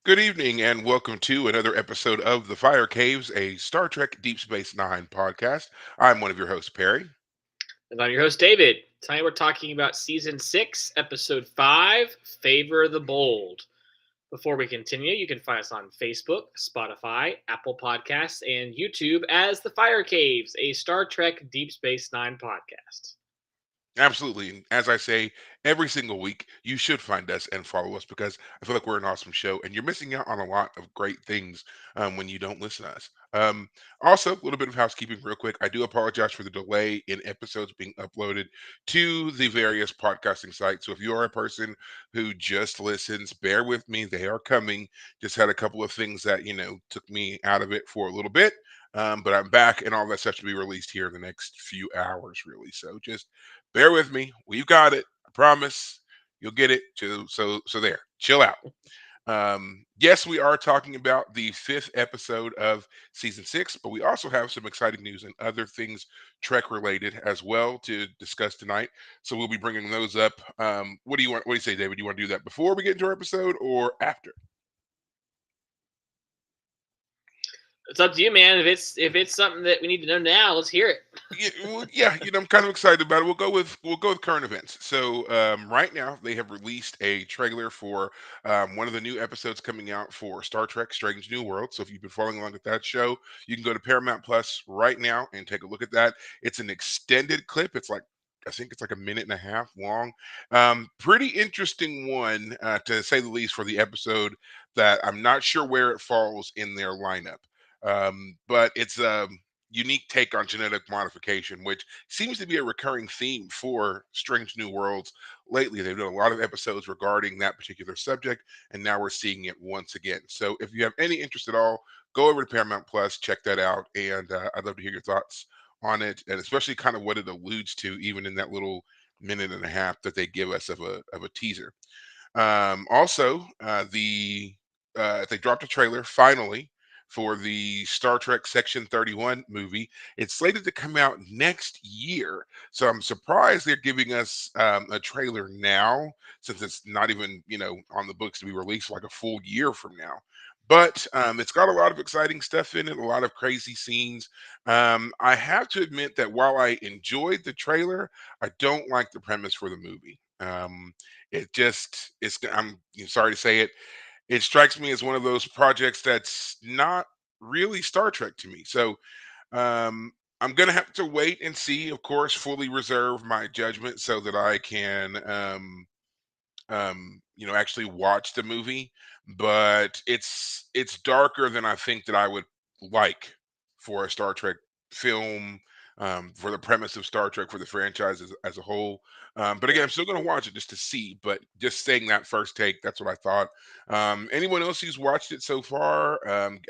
Good evening, and welcome to another episode of The Fire Caves, a Star Trek Deep Space Nine podcast. I'm one of your hosts, Perry. And I'm your host, David. Tonight we're talking about Season 6, Episode 5, Favor of the Bold. Before we continue, you can find us on Facebook, Spotify, Apple Podcasts, and YouTube as The Fire Caves, a Star Trek Deep Space Nine podcast. Absolutely. And as I say every single week, you should find us and follow us because I feel like we're an awesome show and you're missing out on a lot of great things when you don't listen to us. Also, a little bit of housekeeping, real quick. I do apologize for the delay in episodes being uploaded to the various podcasting sites. So if you are a person who just listens, bear with me. They are coming. Just had a couple of things that, took me out of it for a little bit. But I'm back and all that stuff to be released here in the next few hours, really. So just bear with me. We've got it. I promise. You'll get it. So there. Chill out. Yes, we are talking about the fifth episode of season six, but we also have some exciting news and other things Trek related as well to discuss tonight. So we'll be bringing those up. What do you want? What do you say, David? Do you want to do that before we get into our episode or after? It's up to you, man. If it's something that we need to know now, let's hear it. I'm kind of excited about it. We'll go with current events. So right now they have released a trailer for one of the new episodes coming out for Star Trek: Strange New World. So if you've been following along with that show, you can go to Paramount Plus right now and take a look at that. It's an extended clip. It's like I think it's like a minute and a half long. Pretty interesting one to say the least for the episode. That I'm not sure where it falls in their lineup, but it's unique take on genetic modification, which seems to be a recurring theme for Strange New Worlds lately. They've done a lot of episodes regarding that particular subject, and now we're seeing it once again. So if you have any interest at all, go over to Paramount Plus, check that out, and I'd love to hear your thoughts on it, and especially kind of what it alludes to, even in that little minute and a half that they give us of a teaser. Also, they dropped a trailer finally for the Star Trek Section 31 movie. It's slated to come out next year, so I'm surprised they're giving us a trailer now, since it's not even on the books to be released like a full year from now. But it's got a lot of exciting stuff in it, a lot of crazy scenes. I have to admit that while I enjoyed the trailer, I don't like the premise for the movie. It just I'm sorry to say it. It strikes me as one of those projects that's not really Star Trek to me. So um, I'm gonna have to wait and see. Of course, fully reserve my judgment so that I can actually watch the movie. But it's darker than I think that I would like for a Star Trek film, for the premise of Star Trek, for the franchise as a whole. But again, Yeah. I'm still going to watch it just to see. But just saying that first take, that's what I thought. Anyone else who's watched it so far,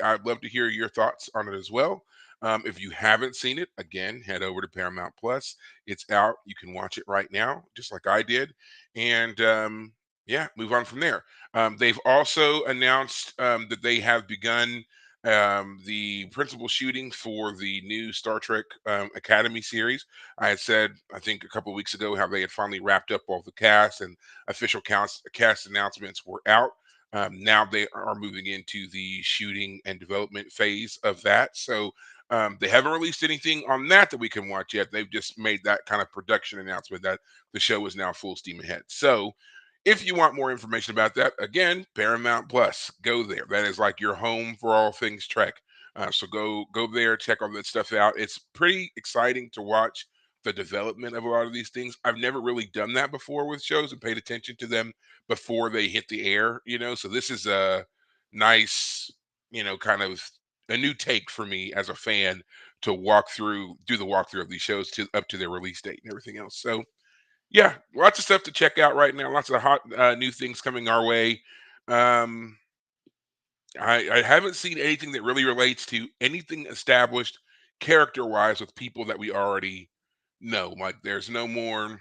I'd love to hear your thoughts on it as well. If you haven't seen it, again, head over to Paramount Plus. It's out. You can watch it right now, just like I did. And yeah, move on from there. They've also announced that they have begun the principal shooting for the new Star Trek Academy series. I had said, I think a couple of weeks ago, how they had finally wrapped up all the cast and official cast announcements were out. Now they are moving into the shooting and development phase of that. So they haven't released anything on that we can watch yet. They've just made that kind of production announcement that the show is now full steam ahead. So if you want more information about that, again, Paramount Plus, go there. That is like your home for all things Trek. So go there, check all that stuff out. It's pretty exciting to watch the development of a lot of these things. I've never really done that before with shows and paid attention to them before they hit the air. So this is a nice, kind of a new take for me as a fan to do the walkthrough of these shows to up to their release date and everything else. So yeah, lots of stuff to check out right now. Lots of hot new things coming our way. Um, I haven't seen anything that really relates to anything established character wise with people that we already know. Like, there's no more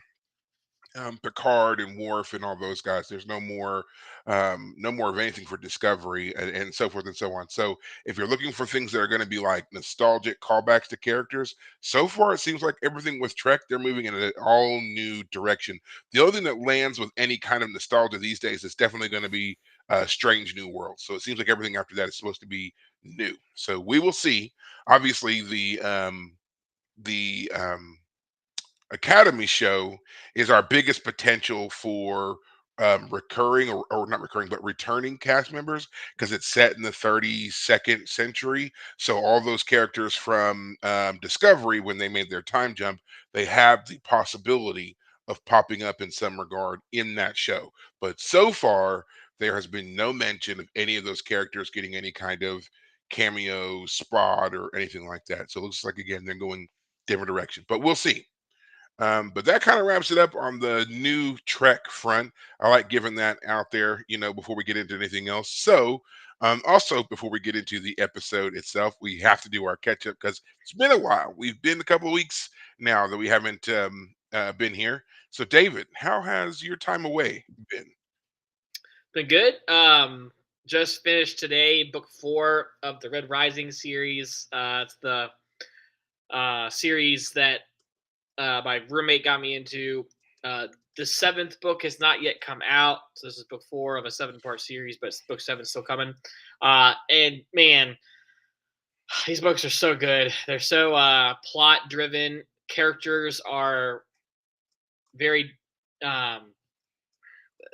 Picard and Worf and all those guys. There's no more of anything for Discovery and so forth and so on. So if you're looking for things that are going to be like nostalgic callbacks to characters, so far it seems like everything with Trek, they're moving in an all new direction. The only thing that lands with any kind of nostalgia these days is definitely going to be Strange New World. So it seems like everything after that is supposed to be new. So we will see. Obviously, the Academy show is our biggest potential for recurring or not recurring, but returning cast members because it's set in the 32nd century. So all those characters from Discovery, when they made their time jump, they have the possibility of popping up in some regard in that show. But so far, there has been no mention of any of those characters getting any kind of cameo spot or anything like that. So it looks like again they're going different direction. But we'll see. But that kind of wraps it up on the new Trek front. I like giving that out there, before we get into anything else. So, also before we get into the episode itself, we have to do our catch up because it's been a while. We've been a couple of weeks now that we haven't been here. So, David, how has your time away been? Been good. Just finished today book 4 of the Red Rising series. It's the series that my roommate got me into. The 7th book has not yet come out, so this is book 4 of a 7-part series, but book 7 is still coming. And man, these books are so good. They're so plot driven. Characters are very um,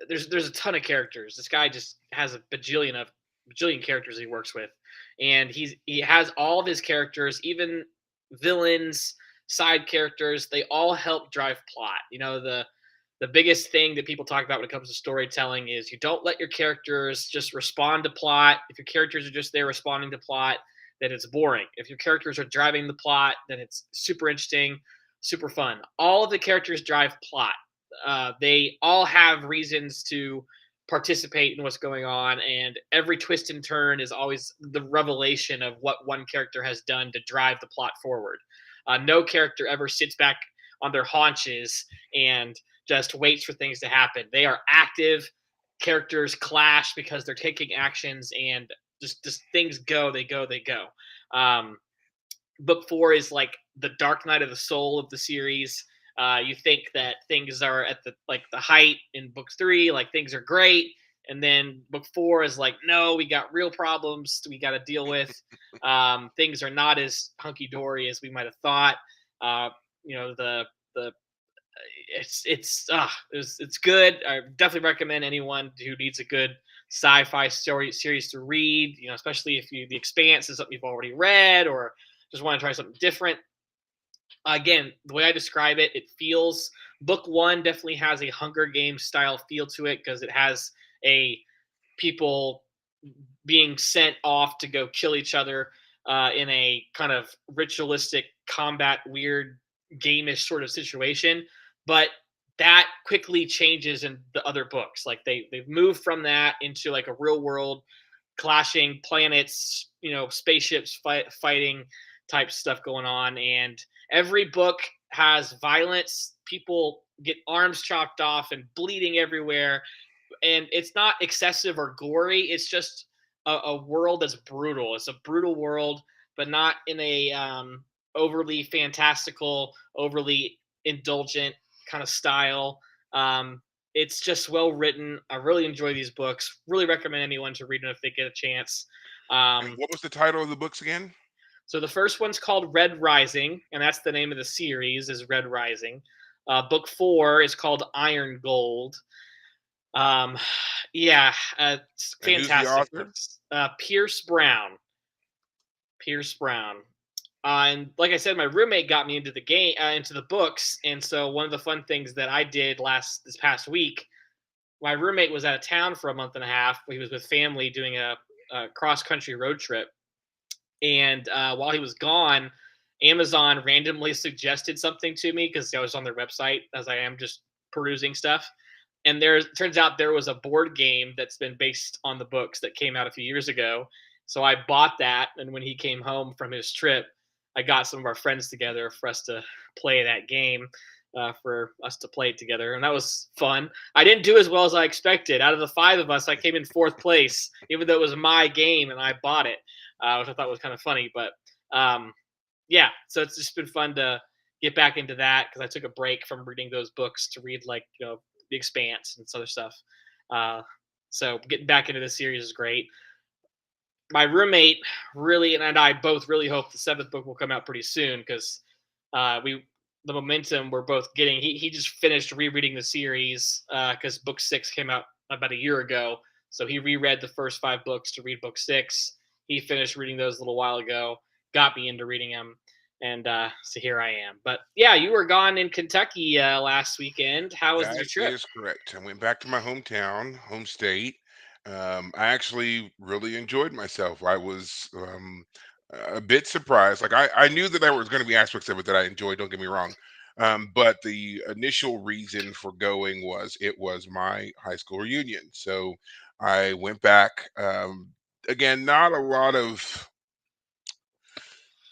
there's a ton of characters. This guy just has a bajillion characters he works with, and he has all of his characters, even villains, side characters. They all help drive plot. The biggest thing that people talk about when it comes to storytelling is you don't let your characters just respond to plot. If your characters are just there responding to plot, then it's boring. If your characters are driving the plot, then it's super interesting, super fun. All of the characters drive plot. They all have reasons to participate in what's going on, and every twist and turn is always the revelation of what one character has done to drive the plot forward. No character ever sits back on their haunches and just waits for things to happen. They are active. Characters clash because they're taking actions, and just things go. They go. They go. Um, book 4 is like the dark night of the soul of the series. You think that things are at the height in book 3, like things are great, and then book 4 is like, no, we got real problems we got to deal with. Things are not as hunky dory as we might have thought. Uh, the it's good. I definitely recommend anyone who needs a good sci-fi story series to read. Especially if The Expanse is something you've already read or just want to try something different. Again, the way I describe it, it feels book 1 definitely has a Hunger Games style feel to it because it has a people being sent off to go kill each other in a kind of ritualistic combat, weird gameish sort of situation. But that quickly changes in the other books. Like they've moved from that into like a real world clashing planets, spaceships fighting type stuff going on. And every book has violence. People get arms chopped off and bleeding everywhere. And it's not excessive or gory. It's just a world that's brutal. It's a brutal world, but not in a overly fantastical, overly indulgent kind of style. It's just well written. I really enjoy these books. Really recommend anyone to read them if they get a chance. And Um, what was the title of the books again? so the first one's called Red Rising, and that's the name of the series is Red Rising. Book 4 is called Iron Gold. Um, yeah, it's And who's the fantastic author? books. Pierce Brown. Pierce Brown. And like I said, my roommate got me into the game, into the books, and so one of the fun things that I did this past week, my roommate was out of town for a month and a half. He was with family doing a cross country road trip, and while he was gone, Amazon randomly suggested something to me because I was on their website as I am just perusing stuff. And turns out there was a board game that's been based on the books that came out a few years ago. So I bought that, and when he came home from his trip, I got some of our friends together for us to play that game, for us to play it together, and that was fun. I didn't do as well as I expected. Out of the 5 of us, I came in 4th place, even though it was my game and I bought it, which I thought was kind of funny. But yeah, so it's just been fun to get back into that because I took a break from reading those books to read The Expanse and this other stuff. Uh, So getting back into the series is great. My roommate really and I both really hope the seventh book will come out pretty soon because we the momentum we're both getting. He just finished rereading the series because book six came out about a year ago, so he reread the first five books to read book six. He finished reading those a little while ago, got me into reading them, and so here I am. But yeah, you were gone in Kentucky last weekend. How was your That trip? is correct. I went back to my hometown, home state. I actually really enjoyed myself. I was a bit surprised. Like I knew that there was going to be aspects of it that I enjoyed. Don't get me wrong. But the initial reason for going was it was my high school reunion. So I went back. Again, not a lot of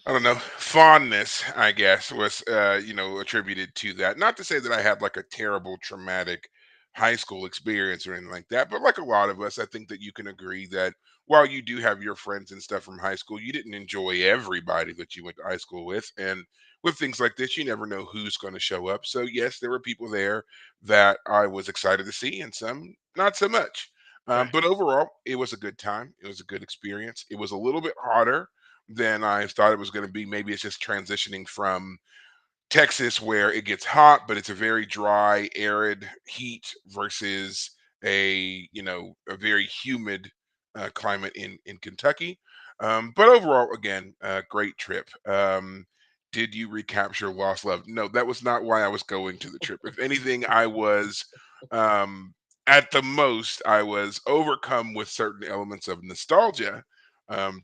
I don't know, fondness, I guess, was attributed to that. Not to say that I had like a terrible traumatic high school experience or anything like that, but like a lot of us, I think that you can agree that while you do have your friends and stuff from high school, you didn't enjoy everybody that you went to high school with. And with things like this, you never know who's going to show up. So yes, there were people there that I was excited to see and some not so much. Right. But overall, it was a good time. It was a good experience. It was a little bit hotter than I thought it was going to be. Maybe it's just transitioning from Texas where it gets hot, but it's a very dry, arid heat versus a very humid climate in Kentucky. But overall, again, great trip. Did you recapture lost love? No, that was not why I was going to the trip. If anything, I was um, at the most, I was overcome with certain elements of nostalgia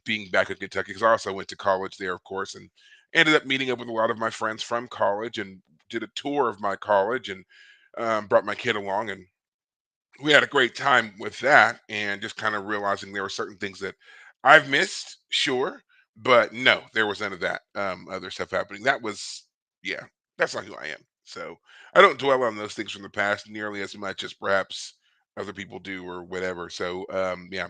being back in Kentucky because I also went to college there, of course, and ended up meeting up with a lot of my friends from college and did a tour of my college and brought my kid along and we had a great time with that and just kind of realizing there were certain things that I've missed, sure, but no, there was none of that other stuff happening. That was, yeah, that's not who I am. So I don't dwell on those things from the past nearly as much as perhaps other people do or whatever. So yeah,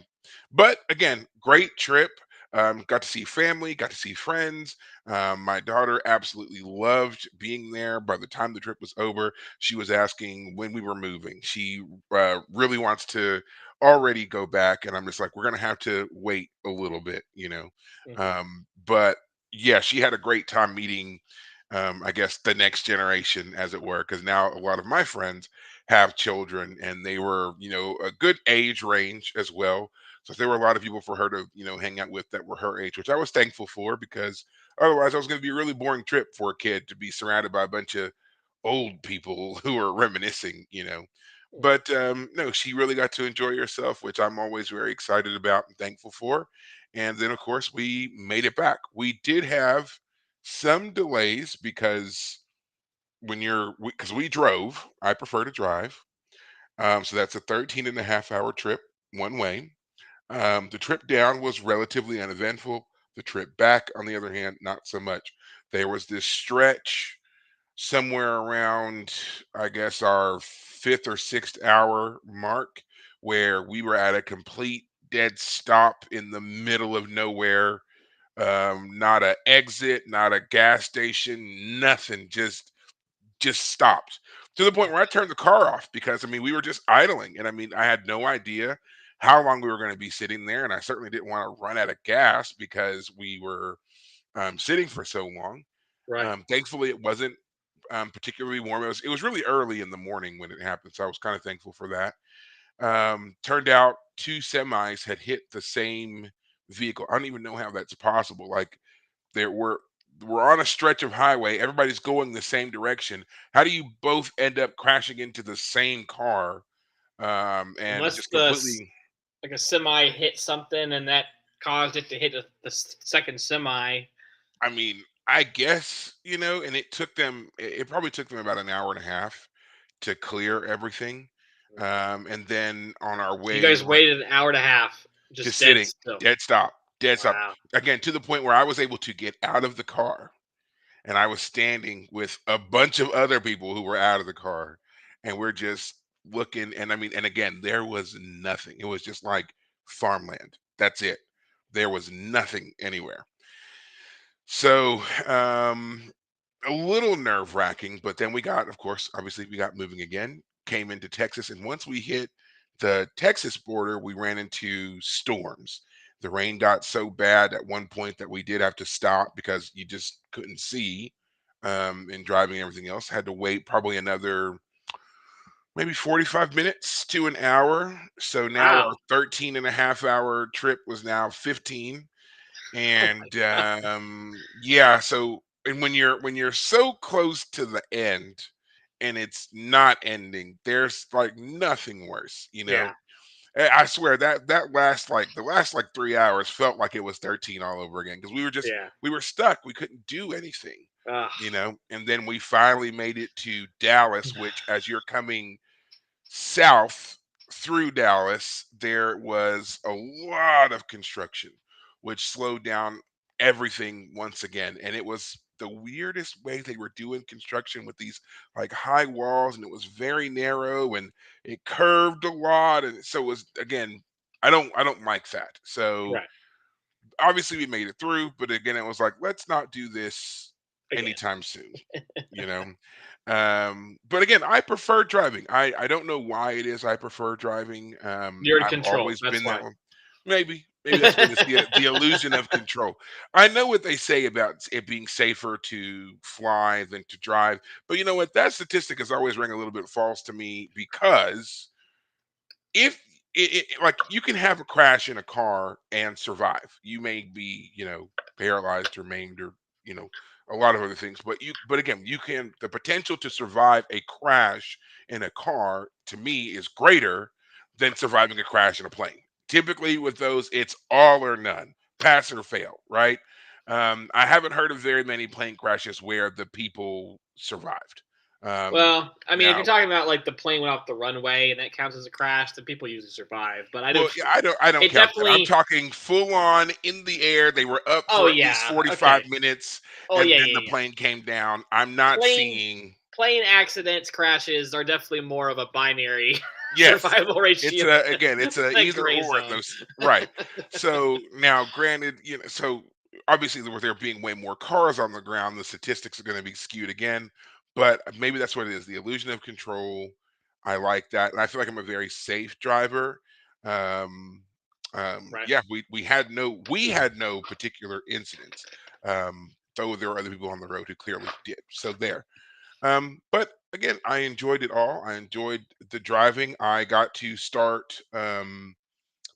but again, great trip. Got to see family, got to see friends. My daughter absolutely loved being there. By the time the trip was over, she was asking when we were moving. She really wants to already go back, and I'm just like, we're gonna have to wait a little bit. Mhm. But yeah, she had a great time meeting. I guess the next generation, as it were, because now a lot of my friends have children, and they were, a good age range as well. So there were a lot of people for her to, hang out with that were her age, which I was thankful for because otherwise I was going to be a really boring trip for a kid to be surrounded by a bunch of old people who are reminiscing. Mhm. But no, she really got to enjoy herself, which I'm always very excited about and thankful for. And then, of course, we made it back. We did have some delays because because we drove, I prefer to drive. So that's a 13 and a half hour trip one way. The trip down was relatively uneventful. The trip back, on the other hand, not so much. There was this stretch somewhere around, I guess, our fifth or sixth hour mark where we were at a complete dead stop in the middle of nowhere. Not a exit, not a gas station, nothing. Just stopped to the point where I turned the car off because I mean we were just idling, and I mean I had no idea how long we were going to be sitting there, and I certainly didn't want to run out of gas because we were sitting for so long. Right. Thankfully, it wasn't particularly warm. It was really early in the morning when it happened, so I was kind of thankful for that. Turned out two semis had hit the same vehicle. I don't even know how that's possible. Like there were we're on a stretch of highway. Everybody's going the same direction. How do you both end up crashing into the same car and Unless just completely? like a semi hit something and that caused it to hit the second semi. I mean, I guess and it took them. It probably took them about an hour and a half to clear everything. And then on our So you way, guys like waited an hour and a half, just just dead sitting, still. dead stop. Wow. Again, to the point where I was able to get out of the car and I was standing with a bunch of other people who were out of the car, and we're just looking. And I mean, and again, there was nothing. It was just like farmland. That's it. There was nothing anywhere. So, a little nerve wracking, but then we got, of course, obviously, we got moving again, came into Texas, and once we hit the Texas border, we ran into storms. The rain got so bad at one point that we did have to stop because you just couldn't see. And driving and everything else, had to wait probably another maybe 45 minutes to an hour. So now Wow. our 13 and a half hour trip was now 15. Oh my And god. yeah, so and when you're so close to the end and it's not ending, there's like nothing worse, you know. Yeah. I swear that last like the last like 3 hours felt like it was 13 all over again because Yeah. we were stuck. We couldn't do anything, Ugh. you know. And then we finally made it to Dallas, which as you're coming south through Dallas, there was a lot of construction, which slowed down everything once again. And it was the weirdest way they were doing construction with these like high walls, and it was very narrow and it curved a lot. And so it was again, I don't like that. So Right. obviously we made it through, but again, it was like, let's not do this Again. anytime soon, you know. But again, I prefer driving. I don't know why it is I prefer driving. You're in I've control. always That's been that why. one. Maybe that's what it is, the illusion of control. I know what they say about it being safer to fly than to drive, but you know what? That statistic has always rang a little bit false to me because if like you can have a crash in a car and survive. You may be, you know, paralyzed or maimed or, you know, a lot of other things, but again, you can the potential to survive a crash in a car to me is greater than surviving a crash in a plane. Typically with those, it's all or none, pass or fail, right? I haven't heard of very many plane crashes where the people survived. Um, Well, I mean, if you're now talking about like the plane went off the runway and that counts as a crash, then people usually survive. But I know Well, what yeah, you mean. I don't It count that. I'm definitely. talking full on in the air. They were up Oh for at least yeah. 45 Okay. minutes Oh and yeah, then yeah, the yeah. plane came down. I'm not Plane seeing plane accidents, crashes are definitely more of a binary yes. survival It's ratio a again, it's a than a either gray or in zone. those right. So now granted, you know, so obviously with there being way more cars on the ground, the statistics are going to be skewed again, but maybe that's what it is, the illusion of control. I like that. And I feel like I'm a very safe driver. Um Right. yeah, we had no particular incidents. Though there were other people on the road who clearly did. So there. But again, I enjoyed it all. I enjoyed the driving. I got to start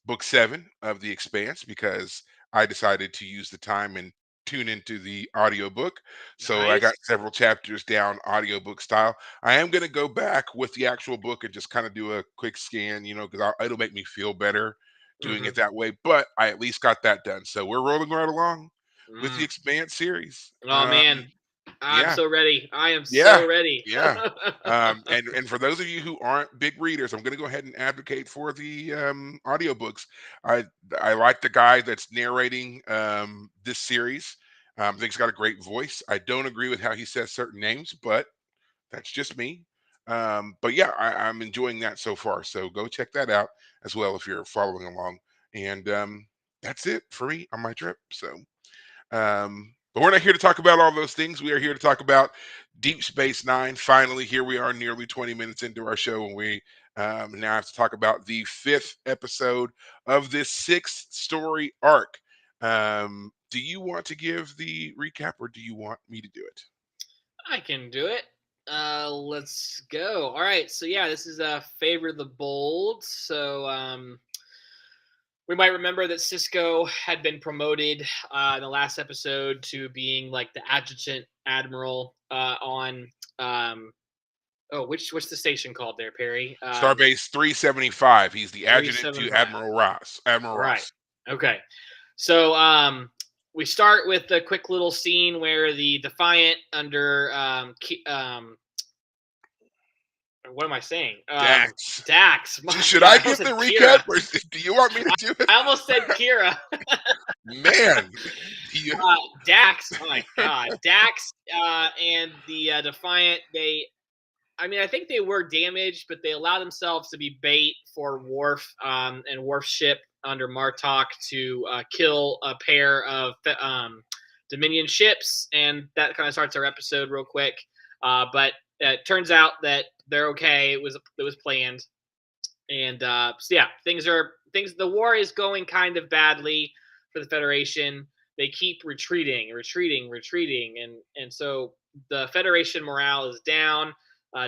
book 7 of The Expanse because I decided to use the time and tune into the audiobook. So I got Nice. several chapters down audiobook style. I am going to go back with the actual book and just kind of do a quick scan, you know, because it'll make me feel better doing it Hmm. that way. But I at least got that done. So we're rolling right along with the Mm. Expanse series. Oh man, I'm Yeah, so ready. I am yeah, so ready. yeah. And for those of you who aren't big readers, I'm going to go ahead and advocate for the audiobooks. I I like the guy that's narrating this series. I think he's got a great voice. I don't agree with how he says certain names, but that's just me. But yeah, I'm enjoying that so far. So go check that out as well if you're following along. And that's it for me on my trip. So. But we're not here to talk about all those things. We are here to talk about Deep Space Nine. Finally, here we are, nearly 20 minutes into our show, and we now have to talk about the 5th episode of this 6 story arc. Do you want to give the recap, or do you want me to do it? I can do it. Let's go. All right. So yeah, this is Favor the Bold. So we might remember that Cisco had been promoted in the last episode to being like the adjutant admiral on oh, what's the station called there, Perry? Starbase 375. He's the adjutant to 375. Admiral Ross. Admiral Right. Ross. Okay. So we start with a quick little scene where the Defiant under what am I saying? Dax. Dax. My Should God, I I almost give the said recap, Kira. or do you want me to do it? I almost said Kira. Man, he- Dax. Oh my God, Dax and the Defiant. I mean, I think they were damaged, but they allowed themselves to be bait for Worf and Worf's ship under Martok to kill a pair of Dominion ships, and that kind of starts our episode real quick. But it turns out that they're okay. It was planned, And so yeah, the war is going kind of badly for the Federation. They keep retreating, and so the Federation morale is down.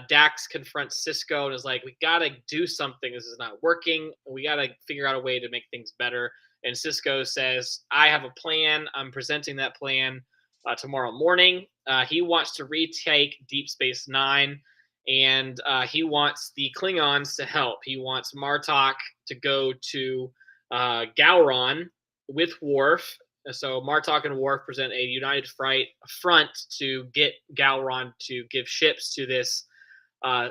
Dax confronts Cisco and is like, "We gotta do something. This is not working. We gotta figure out a way to make things better." And Cisco says, "I have a plan. I'm presenting that plan tomorrow morning." He wants to retake Deep Space Nine, and he wants the Klingons to help. He wants Martok to go to Gowron with Worf. So Martok and Worf present a united front to get Gowron to give ships to this uh,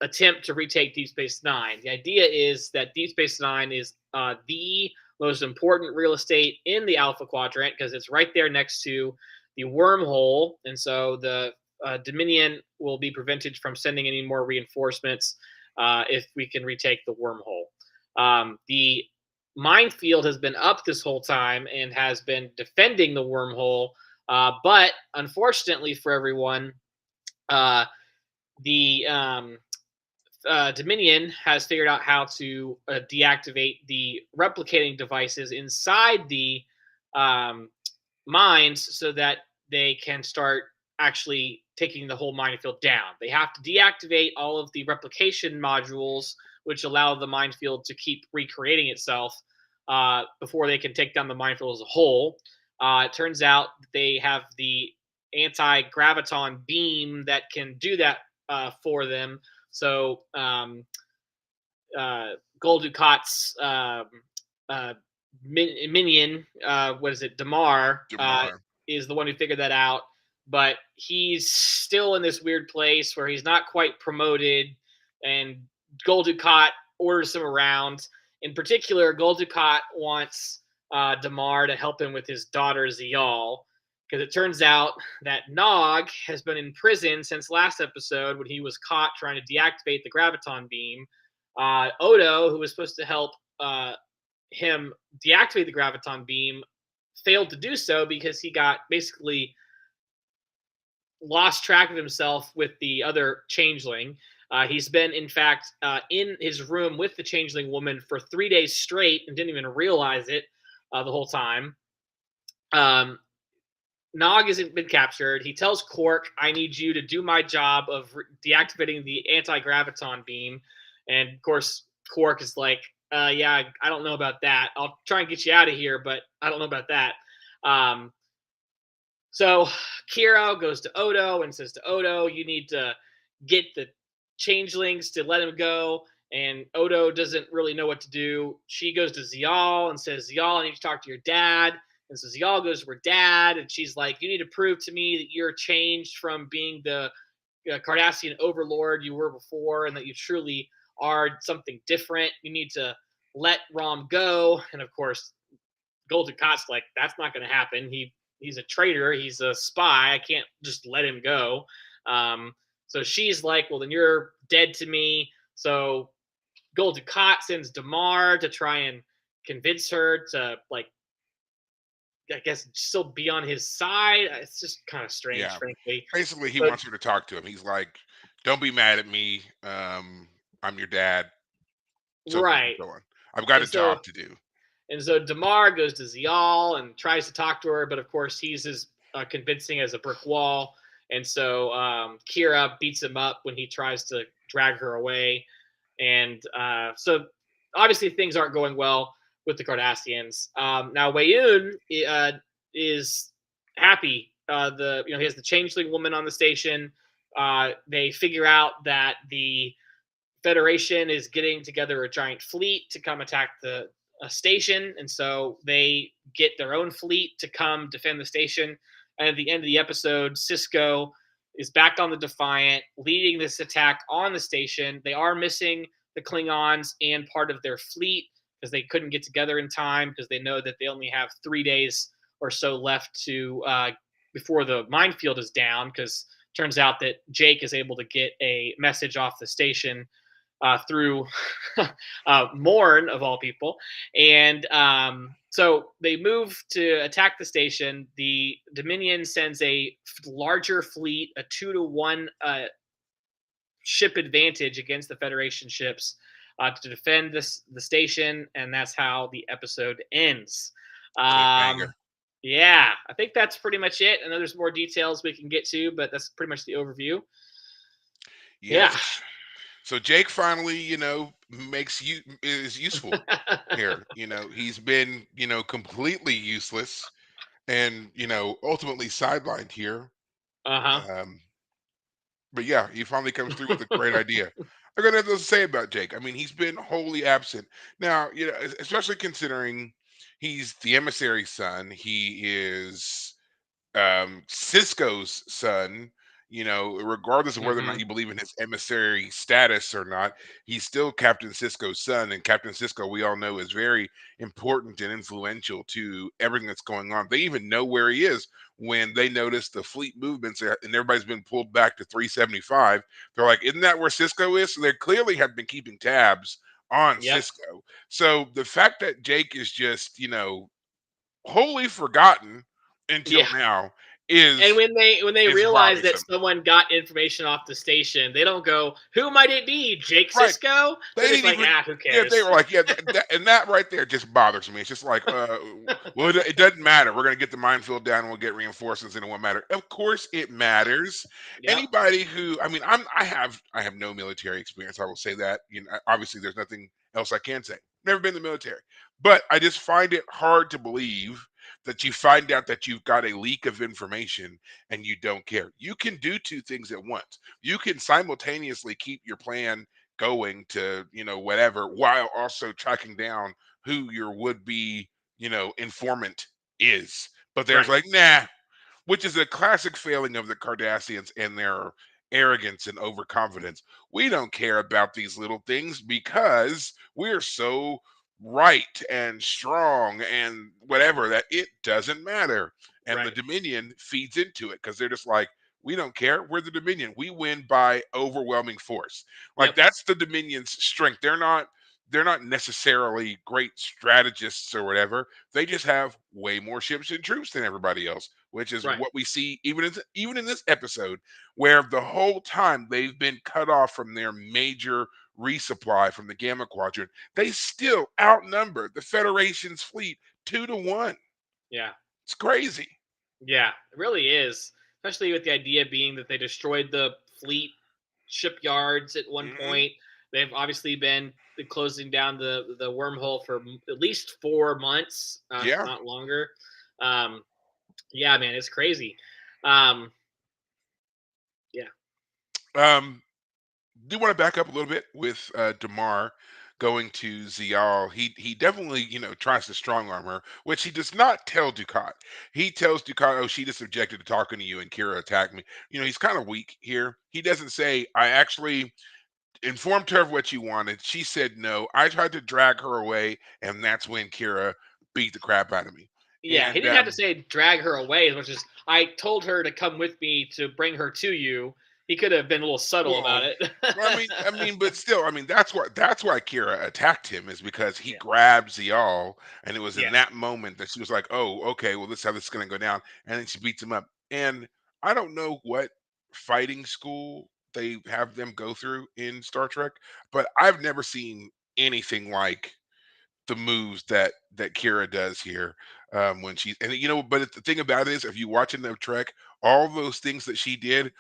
attempt to retake Deep Space Nine. The idea is that Deep Space Nine is the most important real estate in the Alpha Quadrant because it's right there next to the wormhole, and so the Dominion will be prevented from sending any more reinforcements if we can retake the wormhole. The minefield has been up this whole time and has been defending the wormhole, but unfortunately for everyone, the Dominion has figured out how to deactivate the replicating devices inside the um, mines so that they can start actually taking the whole minefield down. They have to deactivate all of the replication modules, which allow the minefield to keep recreating itself before they can take down the minefield as a whole. It turns out they have the anti-graviton beam that can do that for them. So Gul Dukat's minion, what is it, Damar, Jamar. is the one who figured that out. But he's still in this weird place where he's not quite promoted, and Gul Dukat orders him around. In particular, Gul Dukat wants Damar to help him with his daughter Ziyal, because it turns out that Nog has been in prison since last episode when he was caught trying to deactivate the graviton beam. Odo, who was supposed to help him deactivate the graviton beam, failed to do so because he got basically lost track of himself with the other changeling. He's been, in fact, in his room with the changeling woman for 3 days straight and didn't even realize it the whole time. Nog hasn't been captured. He tells Quark, "I need you to do my job of deactivating the anti-graviton beam." And of course, Quark is like, "Yeah, I don't know about that. I'll try and get you out of here, but I don't know about that." So Kira goes to Odo and says to Odo, "You need to get the changelings to let him go." And Odo doesn't really know what to do. She goes to Ziyal and says, "Ziyal, I need to talk to your dad." And so Ziyal goes to her dad, and she's like, "You need to prove to me that you're changed from being the Cardassian overlord you were before, and that you truly are something different. You need to let Rom go." And of course, Gul Dukat's like, "That's not going to happen. He's a traitor. He's a spy. I can't just let him go." So she's like, "Well, then you're dead to me." So Gul Dukat sends Damar to try and convince her to, like, I guess, still be on his side. It's just kind of strange, Yeah. frankly. Basically, he But wants her to talk to him. He's like, "Don't be mad at me. I'm your dad, so forth and right, so on. I've got a and so job to do." and so Damar goes to Ziyal and tries to talk to her, but of course he's as convincing as a brick wall. And so Kira beats him up when he tries to drag her away. And so obviously things aren't going well with the Cardassians. Now Weyoun is happy. He has the changeling woman on the station. They figure out that the Federation is getting together a giant fleet to come attack the station, and so they get their own fleet to come defend the station. And at the end of the episode, Cisco is back on the Defiant, leading this attack on the station. They are missing the Klingons and part of their fleet because they couldn't get together in time because they know that they only have 3 days or so left to before the minefield is down. Because turns out that Jake is able to get a message off the station through Morn, of all people. And so they move to attack the station. The Dominion sends a larger fleet, a 2-to-1 ship advantage against the Federation ships. to defend the station, and that's how the episode ends. Cliffhanger. Yeah, I think that's pretty much it. I know there's more details we can get to, but that's pretty much the overview. Yeah. Yeah. So Jake finally, makes you is useful here. He's been, completely useless and, ultimately sidelined here. Uh-huh. Um, but yeah, he finally comes through with a great idea. I got nothing else to say about Jake. I mean, he's been wholly absent. Now, especially considering he's the emissary's son. He is Cisco's son, regardless of whether or not Hmm. you believe in his emissary status or not, he's still Captain Cisco's son. And Captain Cisco, we all know, is very important and influential to everything that's going on. They even know where he is when they notice the fleet movements and everybody's been pulled back to 375. They're like, isn't that where Cisco is? So they clearly have been keeping tabs on Yep. Cisco. So the fact that Jake is just, wholly forgotten until Yeah. now And is when they is realize that bothersome. someone got information off the station, they don't go, "Who might it be? Jake Right. Cisco?" They're They just didn't like, even "Ah, who yeah, they cares?" were like, yeah, and that right there just bothers me. It's just like, well, it doesn't matter. We're gonna get the minefield down and we'll get reinforcements and it won't matter. Of course it matters. Yep. Anybody who I mean, I have no military experience. I will say that. Obviously there's nothing else I can say. Never been in the military. But I just find it hard to believe that you find out that you've got a leak of information and you don't care. You can do two things at once. You can simultaneously keep your plan going to whatever while also tracking down who your would be informant is, but there's Right. like nah, which is a classic failing of the Cardassians and their arrogance and overconfidence. We don't care about these little things because we're so right and strong and whatever that it doesn't matter. And the Right. Dominion feeds into it because they're just like, we don't care. We're the Dominion. We win by overwhelming force. Like Yep. that's the Dominion's strength. They're not necessarily great strategists or whatever. They just have way more ships and troops than everybody else, which is Right. what we see even in this episode, where the whole time they've been cut off from their major resupply from the Gamma Quadrant. They still outnumber the Federation's fleet 2-1. Yeah. It's crazy. Yeah. It really is. Especially with the idea being that they destroyed the fleet shipyards at one Hmm. point. They've obviously been closing down the wormhole for at least 4 months, if Yeah. not longer. Um, yeah, man, it's crazy. Um, yeah. Um, do want to back up a little bit with Damar going to Zial. He definitely tries to strong arm her, which he does not tell Ducat. He tells Ducat, "Oh, she just objected to talking to you, and Kira attacked me." He's kind of weak here. He doesn't say, "I actually informed her of what you wanted. She said no. I tried to drag her away, and that's when Kira beat the crap out of me." Yeah, he And didn't have to say drag her away as much as I told her to come with me to bring her to you. He could have been a little subtle well, about it. but still, that's why Kira attacked him is because he Yeah. grabbed Zial, and it was in Yeah. that moment that she was like, "Oh, okay, well, this is how this is going to go down," and then she beats him up. And I don't know what fighting school they have them go through in Star Trek, but I've never seen anything like the moves that Kira does here when she and but the thing about it is, if you watch enough Trek, all those things that she did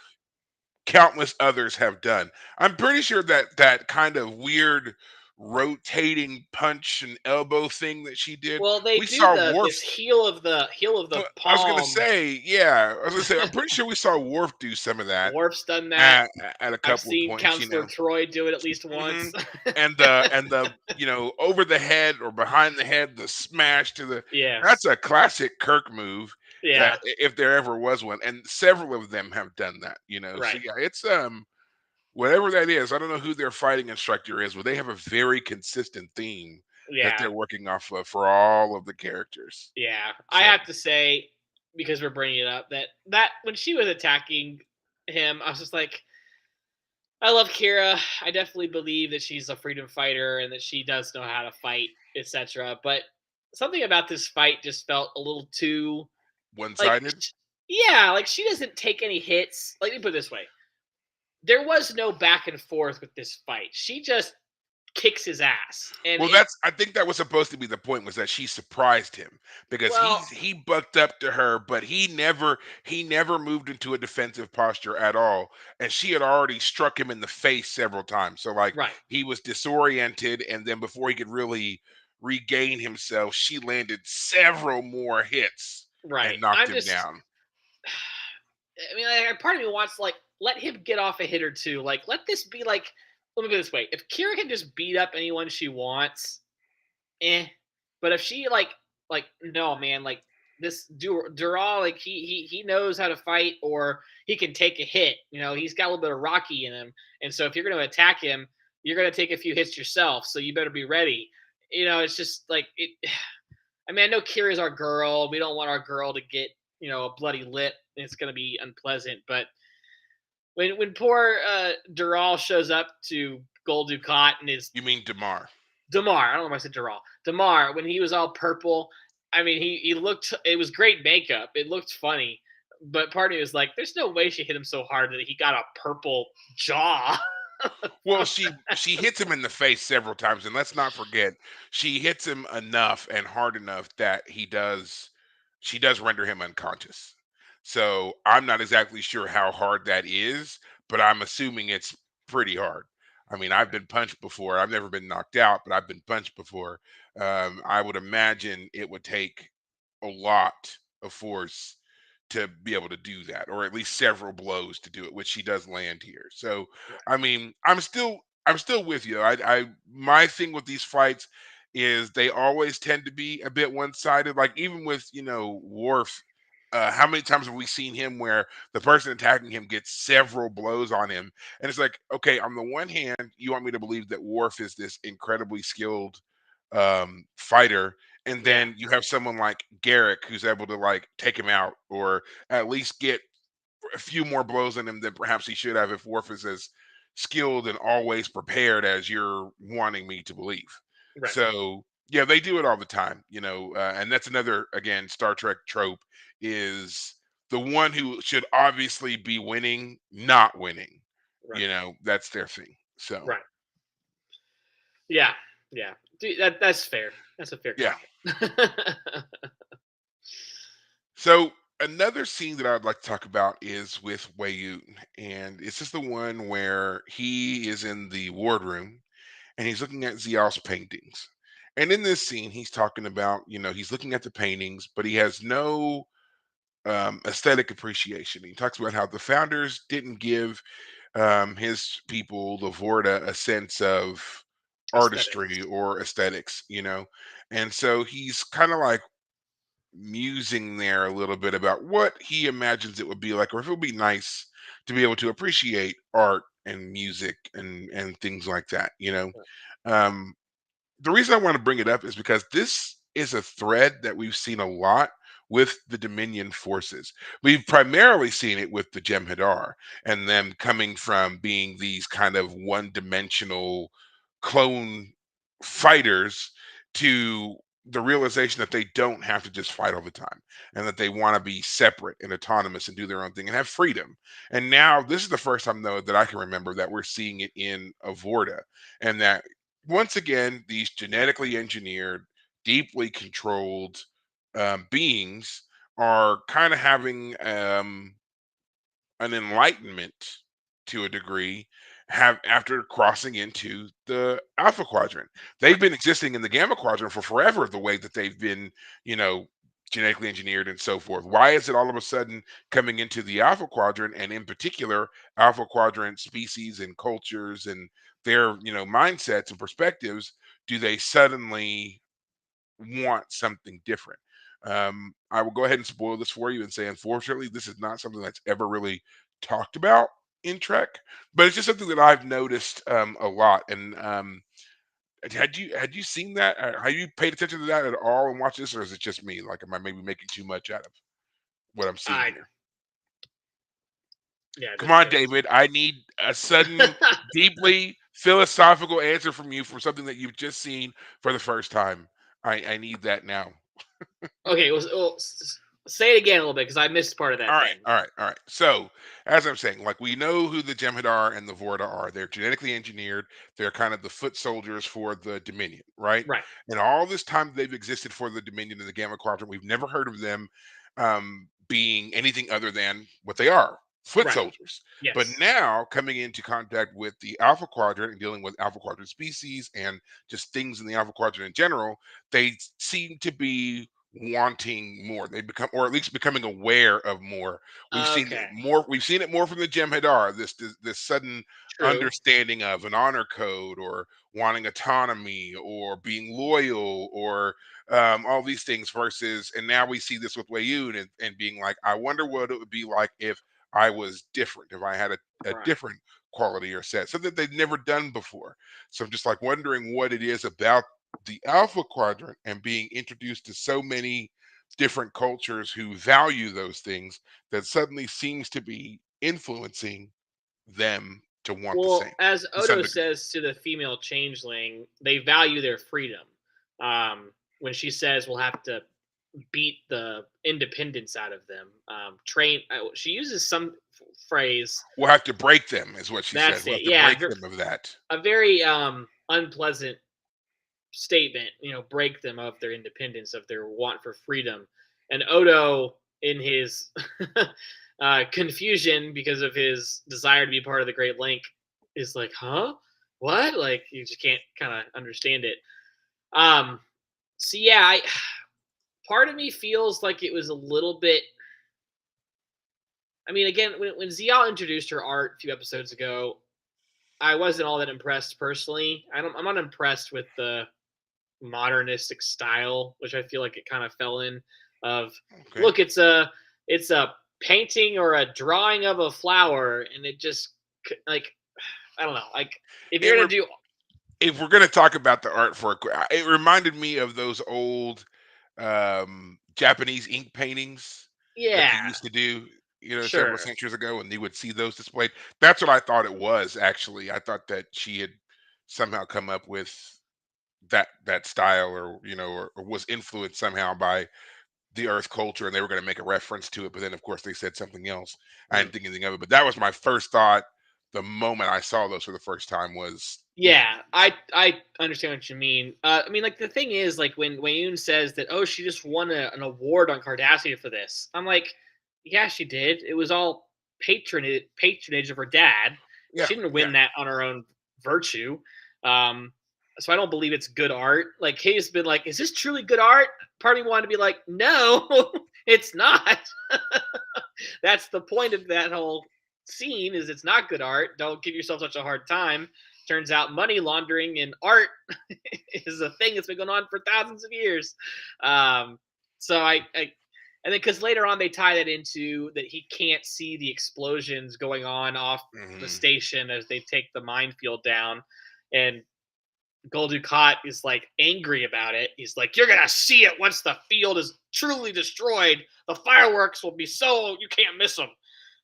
countless others have done. I'm pretty sure that that kind of weird rotating punch and elbow thing that she did, Well, they we do saw the Worf. this heel of the Well, I was gonna palm. say, yeah, I was gonna say, I'm pretty sure we saw Worf do some of that Worf's done that. at, at a I've couple of seen points, Counselor Troy do it at least hmm once. and the over the head or behind the head, the smash to the that's Yes. a classic Kirk move. That Yeah. if there ever was one, and several of them have done that, So Right. yeah, it's whatever that is, I don't know who their fighting instructor is, but they have a very consistent theme that Yeah. they're working off of for all of the characters. Yeah. I So have to say, because we're bringing it up, that when she was attacking him, I was just like, I love Kira. I definitely believe that she's a freedom fighter and that she does know how to fight, etc. But something about this fight just felt a little too like, one-sided. yeah, like she doesn't take any hits. Like, let me put it this way: there was no back and forth with this fight. She just kicks his ass. And Well, I think that was supposed to be the point, was that she surprised him because well, he bucked up to her, but he never moved into a defensive posture at all, and she had already struck him in the face several times. So like right, he was disoriented, and then before he could really regain himself, she landed several more hits right. and knocked I'm him just, down. I mean, like, part of me wants to, like, let him get off a hit or two. Like, let this be like, let me put it this way: if Kira can just beat up anyone she wants, eh. But if she like no man, like this Dural, like he knows how to fight, or he can take a hit. You know, he's got a little bit of Rocky in him, and so if you're going to attack him, you're going to take a few hits yourself. So you better be ready. You know, it's just like it. I mean, I know Kira's our girl. We don't want our girl to get a bloody lip. It's going to be unpleasant. But when poor Dural shows up to Gold Dukat and his You mean Demar? Damar. I don't know if I said Dural. Damar, when he was all purple, I mean, he looked. It was great makeup. It looked funny, but part of me was like, "There's no way she hit him so hard that he got a purple jaw." Well, she hits him in the face several times, and let's not forget, she hits him enough and hard enough that she does render him unconscious. So I'm not exactly sure how hard that is, but I'm assuming it's pretty hard. I mean, I've been punched before. I've never been knocked out, but I've been punched before. I would imagine it would take a lot of force to be able to do that, or at least several blows to do it, which she does land here. So I mean, I'm still with you. I my thing with these fights is they always tend to be a bit one-sided. Like even with Worf, how many times have we seen him where the person attacking him gets several blows on him, and it's like, okay, on the one hand, you want me to believe that Worf is this incredibly skilled fighter, and Yeah, then you have someone like Garrick who's able to like take him out, or at least get a few more blows in him than perhaps he should have if Worf is as skilled and always prepared as you're wanting me to believe. right. So yeah, they do it all the time, and that's another again Star Trek trope, is the one who should obviously be winning not winning. Right. That's their thing. So Right. Yeah. Yeah. That's fair. That's a fair yeah. comment. So another scene that I'd like to talk about is with Wayun, and it's just the one where he is in the wardroom and he's looking at Zial's paintings. And in this scene, he's talking about, he's looking at the paintings, but he has no aesthetic appreciation. He talks about how the founders didn't give his people, the Vorta, a sense of artistry Aesthetics. or aesthetics. And so he's kind of like musing there a little bit about what he imagines it would be like, or if it would be nice to be able to appreciate art and music and things like that. Um, the reason I want to bring it up is because this is a thread that we've seen a lot with the Dominion forces. We've primarily seen it with the Jem'Hadar and them coming from being these kind of one-dimensional clone fighters to the realization that they don't have to just fight all the time, and that they want to be separate and autonomous and do their own thing and have freedom. And now this is the first time though that I can remember that we're seeing it in Avorta, and that once again, these genetically engineered, deeply controlled beings are kind of having an enlightenment to a degree, have after crossing into the alpha quadrant. They've Right. been existing in the gamma quadrant for forever, the way that they've been, you know, genetically engineered and so forth. Why is it all of a sudden coming into the alpha quadrant, and in particular alpha quadrant species and cultures and their, mindsets and perspectives, do they suddenly want something different? I will go ahead and spoil this for you and say, unfortunately, this is not something that's ever really talked about in Trek, but it's just something that I've noticed a lot. And had you seen that? Have you paid attention to that at all and watched this, or is it just me? Like, am I maybe making too much out of what I'm seeing I here? yeah, Come this on, is David. I need a sudden, deeply philosophical answer from you for something that you've just seen for the first time. I need that now. okay. Say it again a little bit because I missed part of All that right, thing. all right, all right. So, as I'm saying, like we know who the Jem'Hadar and the Vorta are. They're genetically engineered. They're kind of the foot soldiers for the Dominion, right? Right. And all this time they've existed for the Dominion in the Gamma Quadrant, we've never heard of them being anything other than what they are, foot Right. soldiers. But Yes. now, coming into contact with the Alpha Quadrant and dealing with Alpha Quadrant species and just things in the Alpha Quadrant in general, they seem to be wanting more. They become, or at least becoming aware of more. We've seen it Okay. more. We've seen it more from the Jem'Hadar. This sudden True. understanding of an honor code, or wanting autonomy, or being loyal, or all these things. Versus, and now we see this with Wayun and being like, I wonder what it would be like if I was different, if I had a Right. different quality or set, something they've never done before. So I'm just like wondering what it is about the Alpha Quadrant and being introduced to so many different cultures who value those things that suddenly seems to be influencing them to want the same Well, as to some Odo degree. says to the female changeling, they value their freedom. When she says we'll have to beat the independence out of them, train. She uses some phrase. We'll have to break them, is what she said. That's We'll it. have to Yeah, break them of that. a very unpleasant statement. Break them of their independence, of their want for freedom. And Odo, in his confusion because of his desire to be part of the Great Link, is like, huh? What? Like, you just can't kind of understand it. Um, so yeah, part of me feels like it was a little bit. I mean, again, when Zial introduced her art a few episodes ago, I wasn't all that impressed personally. I'm not impressed with the modernistic style, which I feel like it kind of fell in. Of Okay. look, it's a painting or a drawing of a flower, and it just like I don't know. Like if It you're re- gonna do, if we're gonna talk about the art for it reminded me of those old Japanese ink paintings that they yeah, used to do, several sure, centuries ago, and you would see those displayed. That's what I thought it was, actually. I thought that she had somehow come up with that style, or or was influenced somehow by the Earth culture, and they were going to make a reference to it. But then, of course, they said something else. I mm. didn't think anything of it. But that was my first thought. The moment I saw those for the first time was, Yeah, I understand what you mean. I mean, like the thing is, like when Wayun says that, oh, she just won an award on Cardassia for this. I'm like, yeah, she did. It was all patronage of her dad. yeah, She didn't yeah. win that on her own virtue. Um, so I don't believe it's good art. Like Hayes been like, is this truly good art? Part of me wanted to be like, no, it's not. That's the point of that whole scene is it's not good art. Don't give yourself such a hard time. Turns out money laundering in art is a thing that's been going on for thousands of years. Um, so I and then because later on they tie that into that he can't see the explosions going on off the Hmm. station as they take the minefield down, and Gul Dukat is like angry about it. He's like, "You're gonna see it once the field is truly destroyed. The fireworks will be so you can't miss them."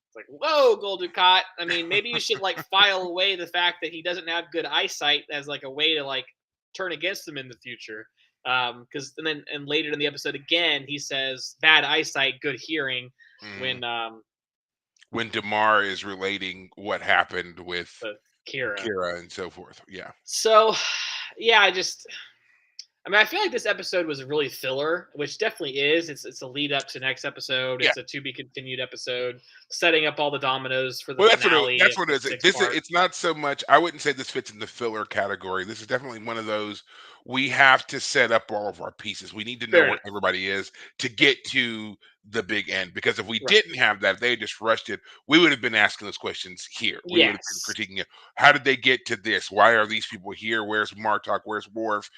It's like, whoa, Gul Dukat. I mean, maybe you should like file away the fact that he doesn't have good eyesight as like a way to like turn against him in the future. Because and later in the episode again, he says bad eyesight, good hearing. Hmm. When When Damar is relating what happened with with Kira. Kira and so forth. Yeah. So, yeah, I mean, I feel like this episode was really filler, which definitely is. It's a lead up to next episode. Yeah. It's a to be continued episode, setting up all the dominoes for the Well, that's what finale that's of what the it is. six This part. it's not so much. I wouldn't say this fits in the filler category. This is definitely one of those. We have to set up all of our pieces. We need to know Fair where enough. everybody is to get to the big end. Because if we Right. didn't have that, if they had just rushed it, we would have been asking those questions here. We would have been Yes. critiquing it. How did they get to this? Why are these people here? Where's Martok? Where's Worf?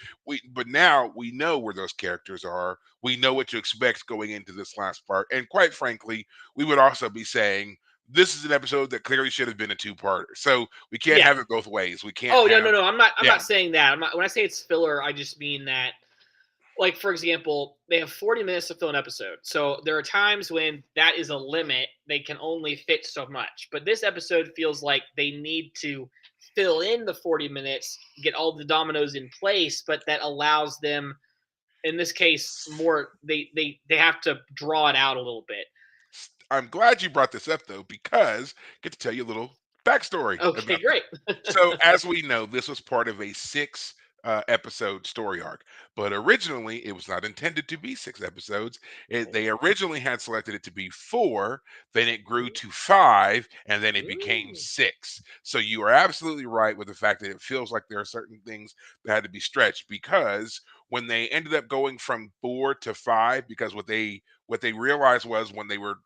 But now we know where those characters are. We know what to expect going into this last part. And quite frankly, we would also be saying this is an episode that clearly should have been a two-parter. So we can't Yeah. have it both ways. We can't Oh no have no no. I'm yeah. not saying that. I'm not. When I say it's filler, I just mean that like for example, they have 40 minutes to fill an episode. So there are times when that is a limit. They can only fit so much. But this episode feels like they need to fill in the 40 minutes, get all the dominoes in place, but that allows them in this case, more they have to draw it out a little bit. I'm glad you brought this up though, because I get to tell you a little backstory Okay, about this. great. So, as we know, this was part of a six episode story arc, but originally it was not intended to be six episodes. They originally had selected it to be four, then it grew to five, and then it became Ooh, six. So, you are absolutely right with the fact that it feels like there are certain things that had to be stretched, because when they ended up going from four to five, because what they realized was when they were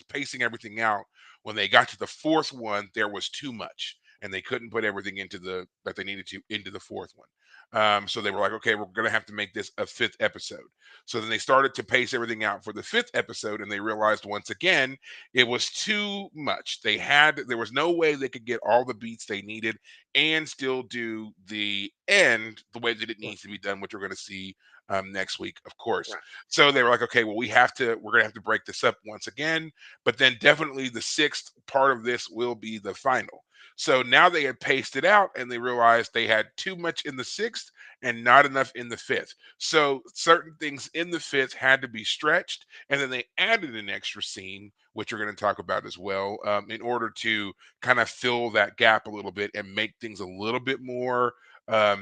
pacing everything out, when they got to the fourth one, there was too much, and they couldn't put everything into the that they needed to into the fourth one. So they were like, okay, we're gonna have to make this a fifth episode. So then they started to pace everything out for the fifth episode, and they realized once again it was too much. There was no way they could get all the beats they needed and still do the end the way that it right, needs to be done, which we're going to see next week, of course. right, So they were like, okay, well, we're going to have to break this up once again, but then definitely the sixth part of this will be the final. So now they had paced it out, and they realized they had too much in the sixth and not enough in the fifth. So certain things in the fifth had to be stretched, and then they added an extra scene, which we're going to talk about as well, in order to kind of fill that gap a little bit and make things a little bit more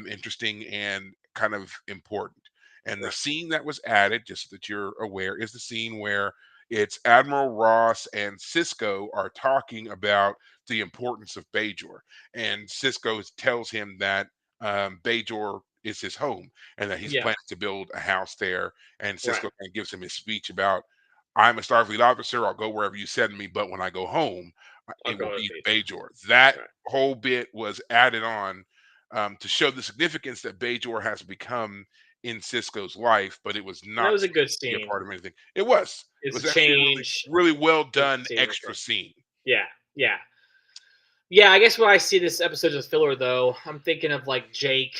interesting and kind of important. And the right. scene that was added, just so that you're aware, is the scene where it's Admiral Ross and Cisco are talking about the importance of Bajor. And Cisco tells him that Bajor is his home and that he's Yeah, planning to build a house there. And right. Cisco kind of gives him his speech about, I'm a Starfleet officer. I'll go wherever you send me. But when I go home, I'll it will go with be Beach. Bajor. That Right. whole bit was added on to show the significance that Bajor has become in Cisco's life, but it was And that not was a good supposed to be a scene. part of anything. It was. It It's a was actually a really, change. really well Good done scene with extra them. scene. Yeah, yeah. Yeah, I guess when I see this episode as filler, though, I'm thinking of like Jake.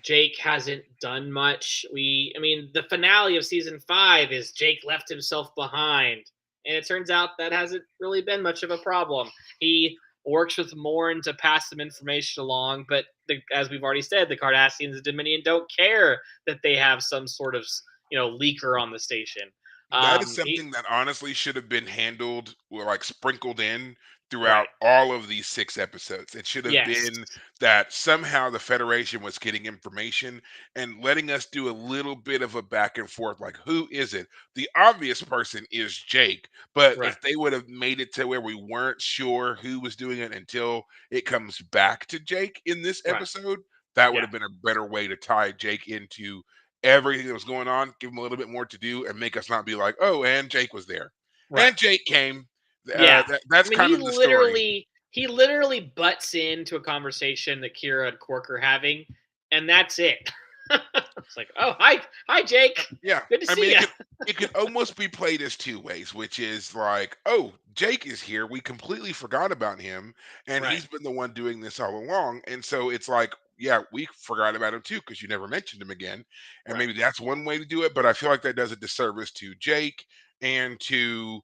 Jake hasn't done much. I mean, the finale of season 5 is Jake left himself behind, and it turns out that hasn't really been much of a problem. He works with Morn to pass some information along, but as we've already said, the Cardassians and Dominion don't care that they have some sort of leaker on the station. That is He something that honestly should have been handled or like sprinkled in throughout right. all of these six episodes. It should have Yes. been that somehow the Federation was getting information and letting us do a little bit of a back and forth. Like, who is it? The obvious person is Jake, but Right. if they would have made it to where we weren't sure who was doing it until it comes back to Jake in this Right. episode, that would Yeah. have been a better way to tie Jake into everything that was going on, give him a little bit more to do, and make us not be like, oh, and Jake was there, Right. and Jake came. Yeah. That's I mean, kind of the story. he literally butts into a conversation that Kira and Quark are having, and that's it. It's like, oh, hi, Jake. Yeah, Good to I mean, see you. it could almost be played as two ways, which is like, oh, Jake is here. We completely forgot about him, and Right. he's been the one doing this all along. And so it's like, yeah, we forgot about him too because you never mentioned him again. And Right. maybe that's one way to do it. But I feel like that does a disservice to Jake and to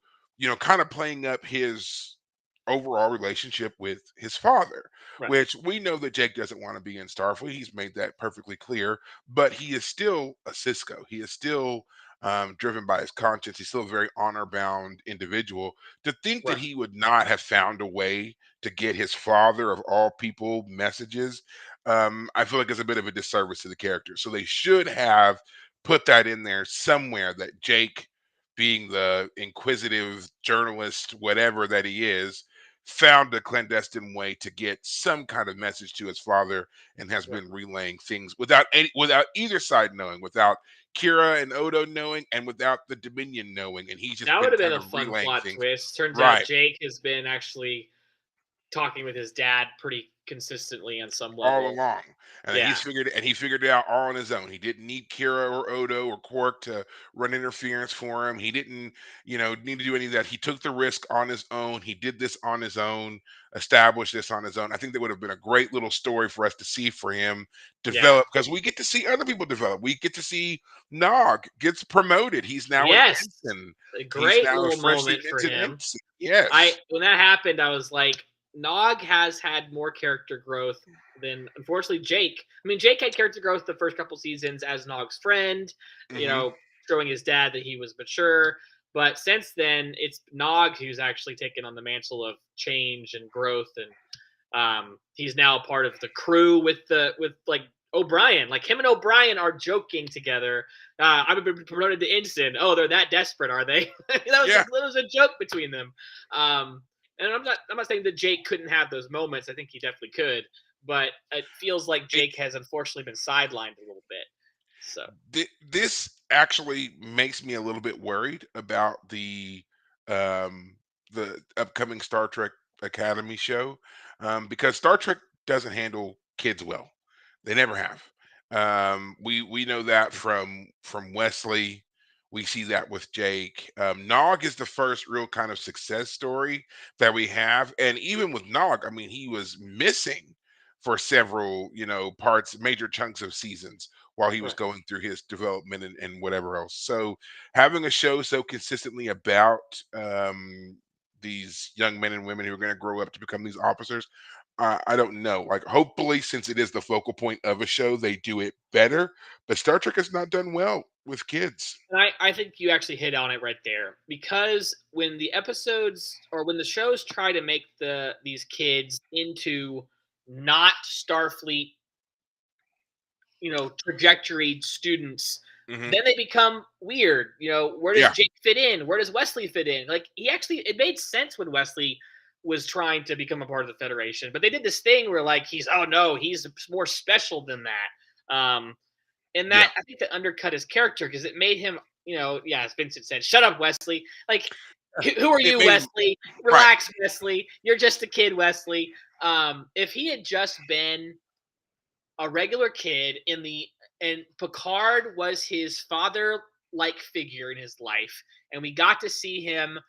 kind of playing up his overall relationship with his father, Right. which we know that Jake doesn't want to be in Starfleet. He's made that perfectly clear, but he is still a Cisco. He is still driven by his conscience. He's still a very honor bound individual. To think that Right. he would not have found a way to get his father, of all people, messages, I feel like it's a bit of a disservice to the character. So they should have put that in there somewhere that Jake, being the inquisitive journalist, whatever that he is, found a clandestine way to get some kind of message to his father and has Right. been relaying things without either side knowing, without Kira and Odo knowing, and without the Dominion knowing, and he's just That would been have been kind a of fun relaying plot things. twist. Turns out Right. Jake has been actually talking with his dad pretty consistently on some All level. along. And Yeah. he figured it out all on his own. He didn't need Kira or Odo or Quark to run interference for him. He didn't, need to do any of that. He took the risk on his own. He did this on his own, established this on his own. I think that would have been a great little story for us to see for him Yeah. develop, because we get to see other people develop. We get to see Nog gets promoted. He's now an Yes. ensign. A He's great now a little freshly moment for minted him. ensign. Yes. When that happened, I was like, Nog has had more character growth than, unfortunately, Jake. I mean, Jake had character growth the first couple seasons as Nog's friend, you Hmm. know, showing his dad that he was mature. But since then, it's Nog who's actually taken on the mantle of change and growth, and he's now part of the crew with like O'Brien. Like him and O'Brien are joking together. I've been promoted to ensign. Oh, they're that desperate, are they? Yeah. that was a joke between them. Um, and I'm not saying that Jake couldn't have those moments. I think he definitely could, but it feels like It, Jake has unfortunately been sidelined a little bit. So this actually makes me a little bit worried about um, the upcoming Star Trek Academy show, because Star Trek doesn't handle kids well. They never have. We know that from Wesley. We see that with Jake. Nog is the first real kind of success story that we have, and even with Nog, I mean, he was missing for several, parts, major chunks of seasons while he was right, going through his development and whatever else. So having a show so consistently about these young men and women who are going to grow up to become these officers, I don't know. Like, hopefully, since it is the focal point of a show, they do it better. But Star Trek has not done well with kids. and I think you actually hit on it right there, because when the episodes or when the shows try to make these kids into not Starfleet, trajectory students, Hmm. then they become weird. Where does Yeah, Jake fit in? Where does Wesley fit in? Like, it made sense when Wesley was trying to become a part of the Federation, but they did this thing where, like, oh no, he's more special than that. And yeah. that, I think, that undercut his character because it made him, yeah, as Vincent said, shut up, Wesley. Like, who are It you, made him Wesley? right. Relax, Wesley. You're just a kid, Wesley. If he had just been a regular kid and Picard was his father like figure in his life, and we got to see him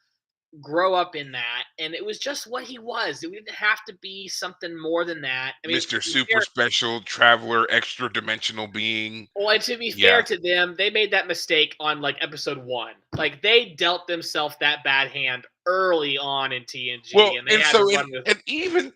grow up in that, and it was just what he was. It didn't have to be something more than that. I mean, Mr. Super Special Traveler, extra dimensional being. well, and to be fair Yeah. to them, they made that mistake on like episode 1. Like, they dealt themselves that bad hand early on in TNG, Well, and they and had to so run with. and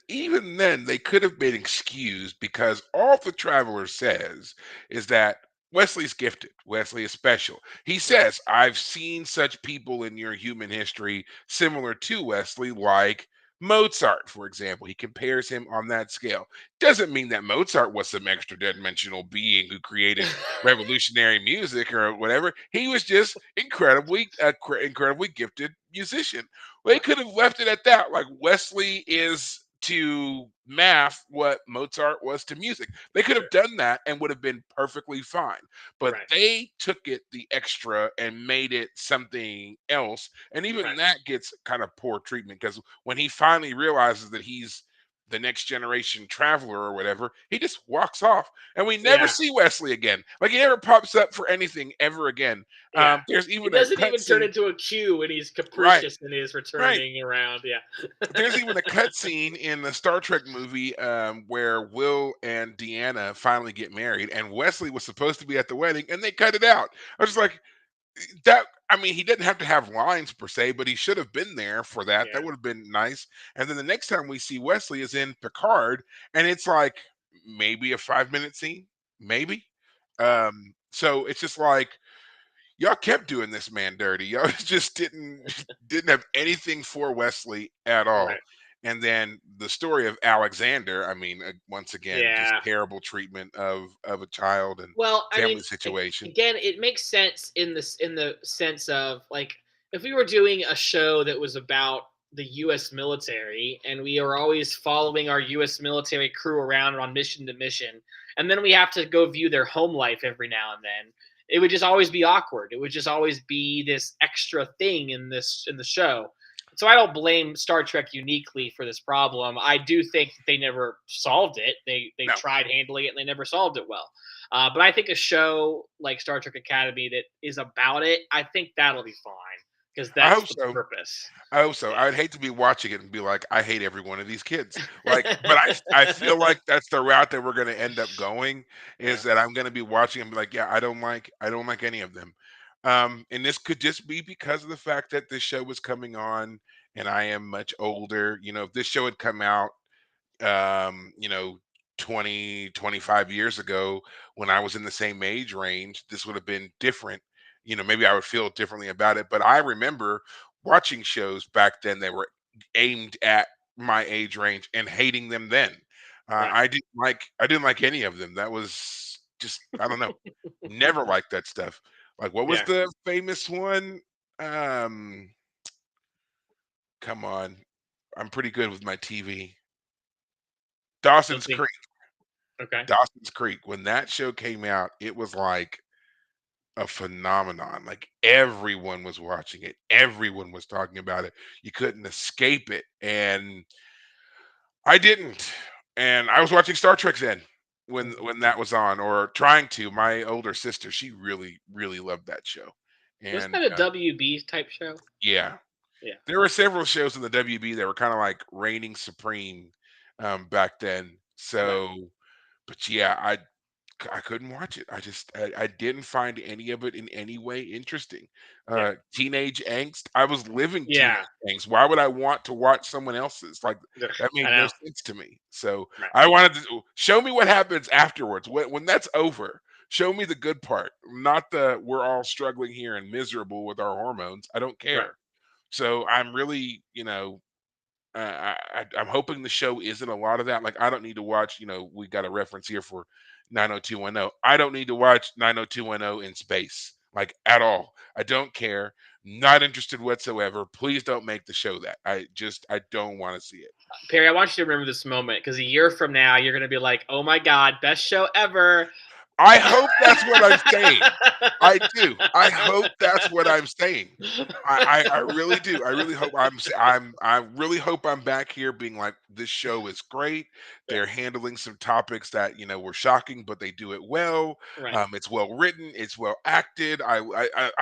even then they could have been excused because all the Traveler says is that Wesley's gifted. Wesley is special. He Right, says, "I've seen such people in your human history similar to Wesley, like Mozart, for example." He compares him on that scale. Doesn't mean that Mozart was some extra dimensional being who created revolutionary music or whatever. He was just incredibly gifted musician. They right, could have left it at that. Like, Wesley is to math what Mozart was to music. They could have sure, done that and would have been perfectly fine. But right, they took it the extra and made it something else. And even right, that gets kind of poor treatment because when he finally realizes that he's the next generation traveler or whatever, he just walks off and we never yeah. see Wesley again. Like, he never pops up for anything ever again. Yeah. There's It even a doesn't even turn cutscene. into a Q when he's Right, capricious and is right. returning around. Yeah. There's even a cutscene in the Star Trek movie where Will and Deanna finally get married, and Wesley was supposed to be at the wedding, and they cut it out. I was just like, that. I mean, he didn't have to have lines per se, but he should have been there for that. That Yeah. would have been nice. And then the next time we see Wesley is in Picard, and it's like maybe a 5 minute scene, maybe. Wow. So it's just like, y'all kept doing this man dirty. Y'all just didn't have anything for Wesley at all. Right. And then the story of Alexander, I mean, once again, just Yeah. terrible treatment of a child and Well, I mean, family situation. again, it makes sense in the sense of, like, if we were doing a show that was about the U.S. military and we are always following our U.S. military crew around on mission to mission, and then we have to go view their home life every now and then, it would just always be awkward. It would just always be this extra thing in the show. So I don't blame Star Trek uniquely for this problem. I do think that they never solved it. They No, tried handling it and they never solved it well. But I think a show like Star Trek Academy that is about it, I think that'll be fine because I that's hope the so. purpose. I hope so. I'd hate to be watching it and be like, I hate every one of these kids. Like, but I feel like that's the route that we're going to end up going. Is Yeah. that I'm going to be watching and be like, yeah, I don't like any of them. And this could just be because of the fact that this show was coming on and I am much older. If this show had come out, um, you know, 20, 25 years ago when I was in the same age range, this would have been different. Maybe I would feel differently about it. But I remember watching shows back then that were aimed at my age range and hating them then. Right. I didn't like any of them. That was just, I don't know. Never liked that stuff. Like, what was Yeah. the famous one? Um, Come on. I'm pretty good with my TV. Don't Dawson's think. Creek. Okay. Dawson's Creek. When that show came out, it was like a phenomenon. Like, everyone was watching it. Everyone was talking about it. You couldn't escape it. And I didn't. And I was watching Star Trek then when Mhm. when that was on, or trying to. My older sister, she really, really loved that show. Wasn't And that a WB type show? yeah, Yeah. there were several shows in the WB that were kind of like reigning supreme back then. Right. But yeah, I couldn't watch it. I didn't find any of it in any way interesting. Yeah. Teenage angst. I was living teenage Yeah. angst. Why would I want to watch someone else's? Like, Ugh, that I made no know. sense to me. So Right. I wanted to show me what happens afterwards. When that's over, show me the good part, not the we're all struggling here and miserable with our hormones. I don't Right. care. So I'm really, I'm hoping the show isn't a lot of that. Like, I don't need to watch. We got a reference here for 90210. I don't need to watch 90210 in space, like, at all. I don't care. Not interested whatsoever. Please don't make the show that. I don't want to see it. Perry, I want you to remember this moment because a year from now, you're going to be like, oh my God, best show ever. I hope that's what I'm saying. I do. I hope that's what I'm saying. I really do. I really hope I really hope I'm back here being like, this show is great. Yeah. They're handling some topics that were shocking, but they do it well. Right. It's well written. It's well acted. I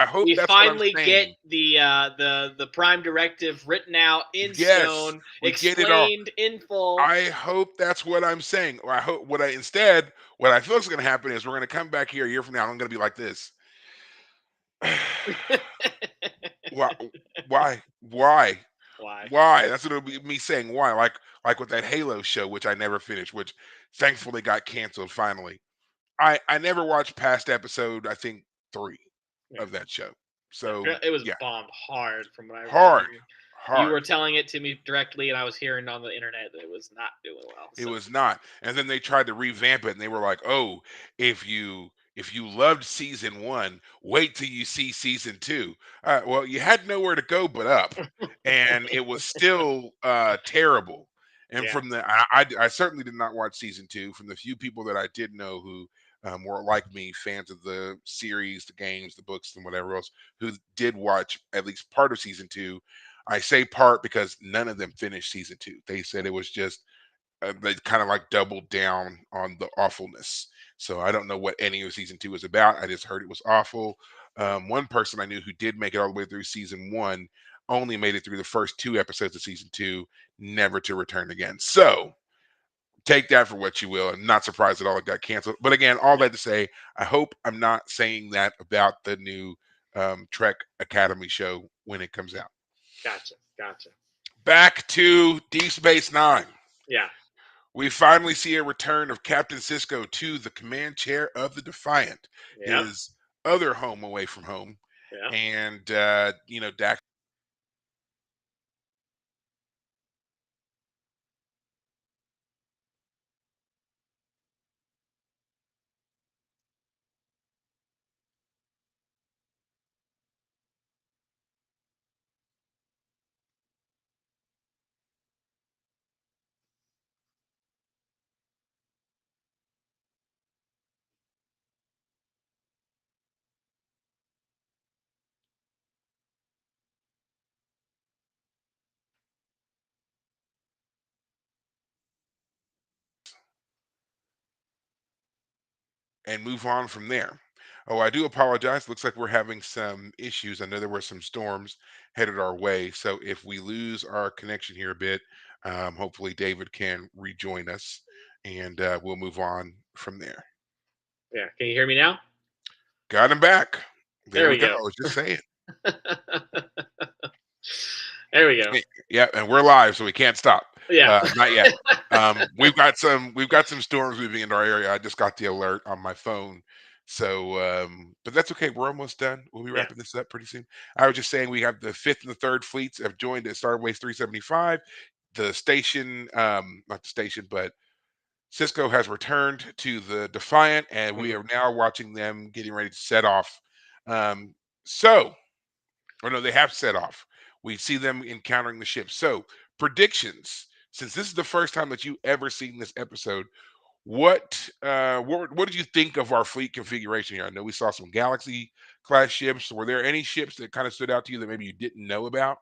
hope We that's what I'm finally get saying. the prime directive written out in Yes, stone, we get it all. explained in full. I hope that's what I'm saying. Or I hope what I feel is going to happen is we're going to come back here a year from now. And I'm going to be like this. Why? Why? Why? Why? Why? That's what it'll be me saying. Why? Like with that Halo show, which I never finished, which thankfully got canceled finally. I never watched past episode, I think, 3 Yeah. of that show. Yeah. So It was yeah, bombed hard from what I remember hard, hearing. You were hard. telling it to me directly, and I was hearing on the internet that it was not doing well. It So was not. And then they tried to revamp it, and they were like, "Oh, if you loved season 1, wait till you see season 2." Well, you had nowhere to go but up, and it was still terrible. And yeah, from the I certainly did not watch season 2. From the few people that I did know who were like me, fans of the series, the games, the books, and whatever else, who did watch at least part of season 2. I say part because none of them finished season 2. They said it was just they kind of like doubled down on the awfulness. So I don't know what any of season 2 is about. I just heard it was awful. right. One person I knew who did make it all the way through season 1 only made it through the first 2 episodes of season 2, never to return again. So take that for what you will. I'm not surprised at all it got canceled. But again, all Yeah, that to say, I hope I'm not saying that about the new Trek Academy show when it comes out. gotcha, gotcha. Back to Deep Space Nine. Yeah, We finally see a return of Captain Cisco to the command chair of the Defiant, yeah, his other home away from home. yeah. And, Dax. And move on from there. Oh, I do apologize. Looks like we're having some issues. I know there were some storms headed our way. So if we lose our connection here a bit, hopefully David can rejoin us and we'll move on from there. Yeah. Can you hear me now? Got him back. There There we we go. go. I was just saying. There we go. Yeah, and we're live, so we can't stop. Yeah. Not yet. We've got some storms moving into our area. I just got the alert on my phone. So, but that's okay. We're almost done. We'll be Yeah. wrapping this up pretty soon. I was just saying we have the fifth and the third fleets have joined at Starways 375. The station, not the station, but Cisco has returned to the Defiant, and we Mhm. are now watching them getting ready to set off. Um, so, or no, they have set off. We see them encountering the ship. So, predictions. Since this is the first time that you ever seen this episode, what did you think of our fleet configuration here? I know we saw some Galaxy class ships. Were there any ships that kind of stood out to you that maybe you didn't know about?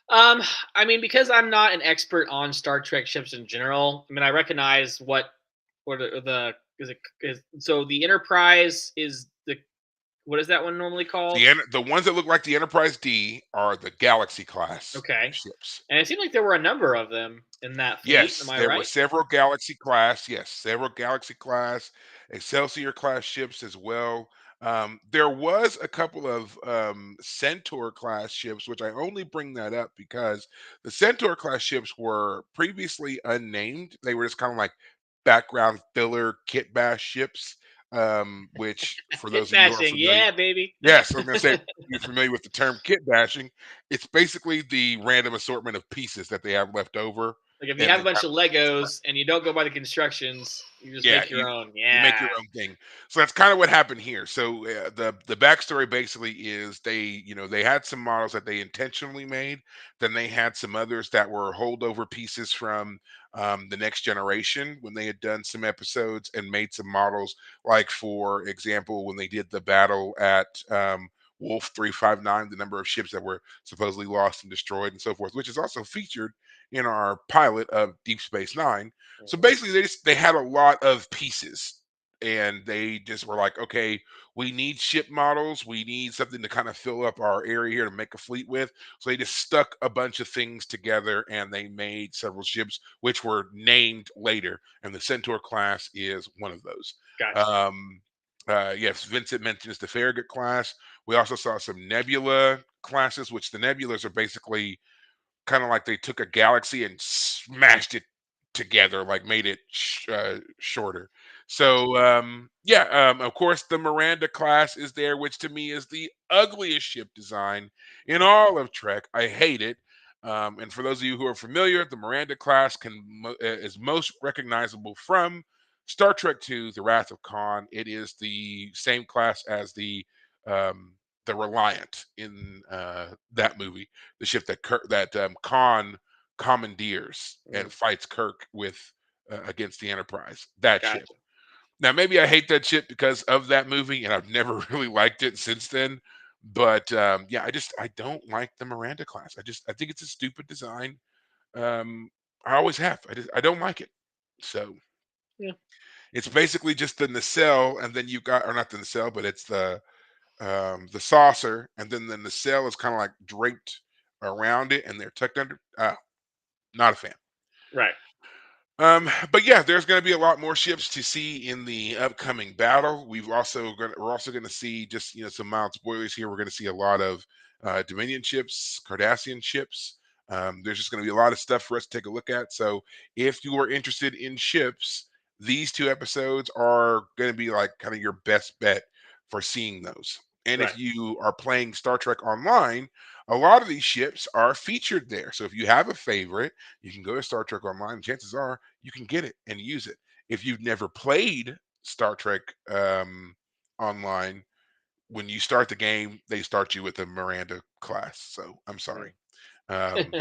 Um, I mean, because I'm not an expert on Star Trek ships in general. I mean, I recognize what the is it is so the Enterprise is the what is that one normally called? The ones that look like the Enterprise D are the Galaxy class Okay, ships. and it seemed like there were a number of them in that fleet. Am Yes, I there were right? several Galaxy class. Yes, several Galaxy class, Excelsior class ships as well. There was a couple of Centaur class ships, which I only bring that up because the Centaur class ships were previously unnamed. They were just kind of like background filler kit bash ships. Which, for Kit those of you who are bashing, familiar, yeah, baby. yes, I was going to say, you're familiar with the term kit bashing. It's basically the random assortment of pieces that they have left over, Like if you and have a they bunch kind of of Legos and you don't go by the constructions, you just yeah, make your own. you make your Yeah, own thing. So that's kind of what happened here. So the backstory basically is they had some models that they intentionally made. Then they had some others that were holdover pieces from the next generation when they had done some episodes and made some models. Like for example, when they did the battle at Wolf 359, the number of ships that were supposedly lost and destroyed and so forth, which is also featured in our pilot of Deep Space Nine. So mhm, basically, they had a lot of pieces, and they just were like, okay, we need ship models. We need something to kind of fill up our area here to make a fleet with. So they just stuck a bunch of things together, and they made several ships, which were named later. And the Centaur class is one of those. gotcha. Um, yes, Vincent mentions the Farragut class. We also saw some Nebula classes, which the Nebulas are basically kind of like they took a galaxy and smashed it together, like made it shorter. Gotcha. So yeah, of course the Miranda class is there, which to me is the ugliest ship design in all of Trek. I hate it. And for those of you who are familiar, the Miranda class is most recognizable from Star Trek II: The Wrath of Khan. It is the same class as um, the Reliant in that movie, the ship that Khan commandeers and Mhm, fights Kirk with against the Enterprise. That ship. gotcha. Now, maybe I hate that ship because of that movie, and I've never really liked it since then. But yeah, I don't like the Miranda class. I think it's a stupid design. Um, I always have. I don't like it. So Yeah. it's basically just the nacelle, and then you got, or not the nacelle, but it's the saucer, and then the nacelle is kind of like draped around it, and they're tucked under. Not a fan. Right. But yeah, there's going to be a lot more ships to see in the upcoming battle. We're also going to see just some mild spoilers here. We're going to see a lot of Dominion ships, Cardassian ships. There's just going to be a lot of stuff for us to take a look at. So if you are interested in ships, these two episodes are going to be like kind of your best bet for seeing those. And Right. if you are playing Star Trek Online, a lot of these ships are featured there. So if you have a favorite, you can go to Star Trek Online. Chances are you can get it and use it. If you've never played Star Trek Online, when you start the game, they start you with a Miranda class. So I'm Mhm. sorry. Um,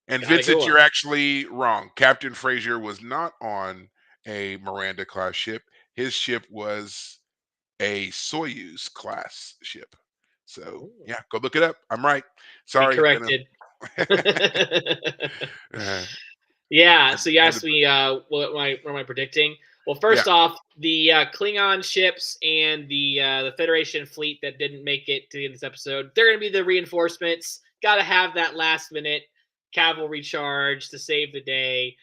and Got a good Vincent, one. you're actually wrong. Captain Frazier was not on a Miranda class ship. His ship was a Soyuz class ship. So Ooh. yeah, go look it up. I'm right. Be Sorry, been corrected. a uh, Yeah, so you had asked to- me what am I predicting? Well, yeah. first off, the Klingon ships and the Federation fleet that didn't make it to the end of this episode, they're going to be the reinforcements. Got to have that last minute cavalry charge to save the day.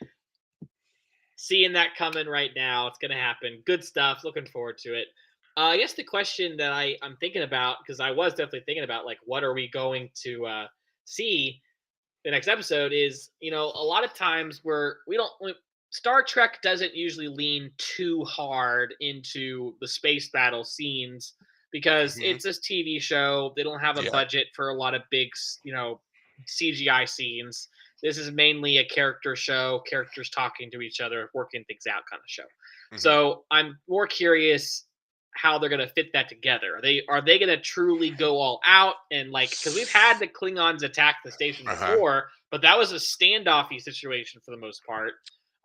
Seeing that coming right now, it's going to happen. Good stuff. Looking forward to it. I guess the question that I'm thinking about, because I was definitely thinking about, like, what are we going to see the next episode is, a lot of times where we don't Star Trek doesn't usually lean too hard into the space battle scenes because Hmm. it's this TV show. They don't have a Yeah. budget for a lot of big, CGI scenes. This is mainly a character show, characters talking to each other, working things out kind of show. Hmm. So I'm more curious how they're gonna fit that together. Are they gonna truly go all out and because we've had the Klingons attack the station Uh-huh. before, but that was a standoffy situation for the most part.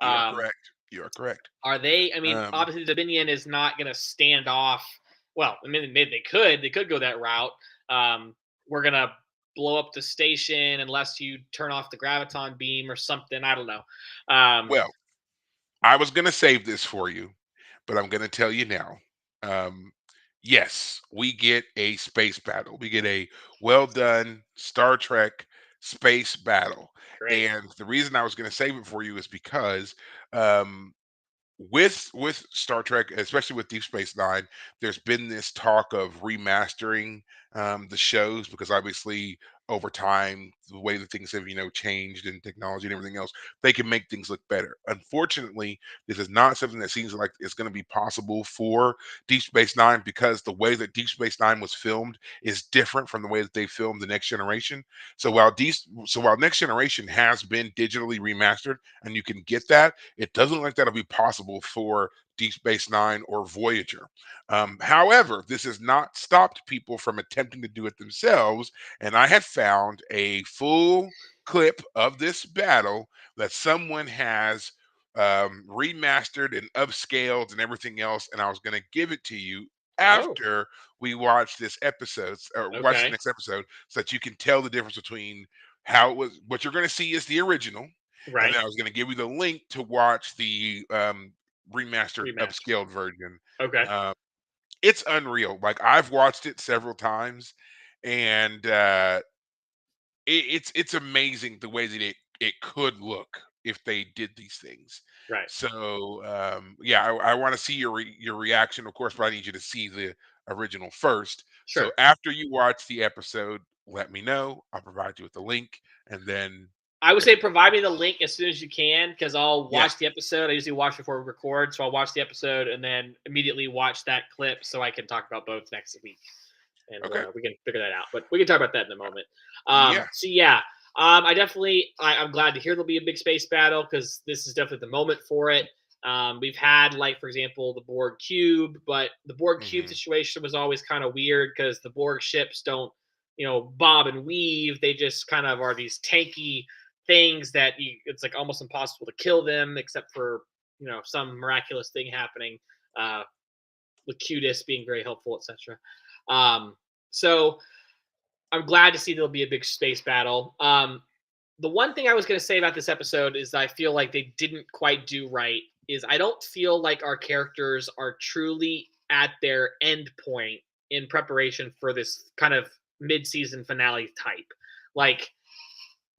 You are Um, correct. You are correct. are they? I mean, Um, obviously, the Dominion is not gonna stand off. Well, I mean, they could go that route. We're gonna blow up the station unless you turn off the graviton beam or something. I don't know. Um, well, I was going to save this for you, but I'm going to tell you now. Um, yes, we get a space battle. We get a well done Star Trek space battle. great. And the reason I was going to save it for you is because um, with Star Trek, especially with Deep Space Nine, there's been this talk of remastering the shows because obviously over time, the way that things have changed in technology and everything else, they can make things look better. Unfortunately, this is not something that seems like it's going to be possible for Deep Space Nine because the way that Deep Space Nine was filmed is different from the way that they filmed the Next Generation. So while Next Generation has been digitally remastered and you can get that, it doesn't look like that'll be possible for Deep Space Nine or Voyager. However, this has not stopped people from attempting to do it themselves. And I had found a full clip of this battle that someone has remastered and upscaled and everything else. And I was going to give it to you Oh, after we watch this episode or watch the okay, next episode so that you can tell the difference between how it was. What you're going to see is the original, and right. then I was going to give you the link to watch the remastered, Remaster. upscaled version. Okay. Uh, it's unreal. Like I've watched it several times, and it's amazing the way that it could look if they did these things. Right. So yeah, I want to see your reaction, of course, but I need you to see the original first. So Sure. after you watch the episode, let me know. I'll provide you with the link, and then I would there you say provide me the link as soon as you can because I'll yeah. watch the episode. I usually watch before we record, so I'll watch the episode and then immediately watch that clip so I can talk about both next week, and Okay. we can figure that out. But we can talk about that in a moment. Yeah. So yeah, I'm glad to hear there'll be a big space battle because this is definitely the moment for it. We've had for example the Borg cube, but the Borg cube Hmm. situation was always kind of weird because the Borg ships don't bob and weave. They just kind of are these tanky things that it's like almost impossible to kill them except for some miraculous thing happening. Uh, Locutus being very helpful, etc. So I'm glad to see there'll be a big space battle. The one thing I was going to say about this episode is I feel like they didn't quite do right. Is I don't feel like our characters are truly at their end point in preparation for this kind of mid-season finale type. Like,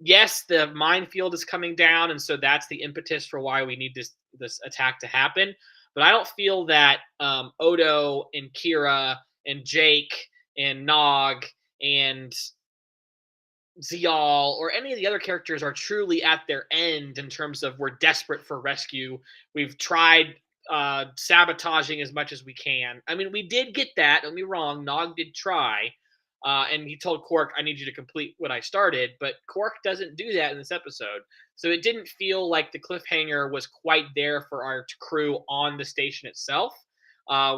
yes, the minefield is coming down, and so that's the impetus for why we need this attack to happen. But I don't feel that Odo and Kira and Jake and Nog and Zial or any of the other characters are truly at their end in terms of we're desperate for rescue. We've tried sabotaging as much as we can. I mean, we did get that. Don't be wrong. Nog did try. And he told Quark, I need you to complete what I started. But Quark doesn't do that in this episode. So it didn't feel like the cliffhanger was quite there for our crew on the station itself,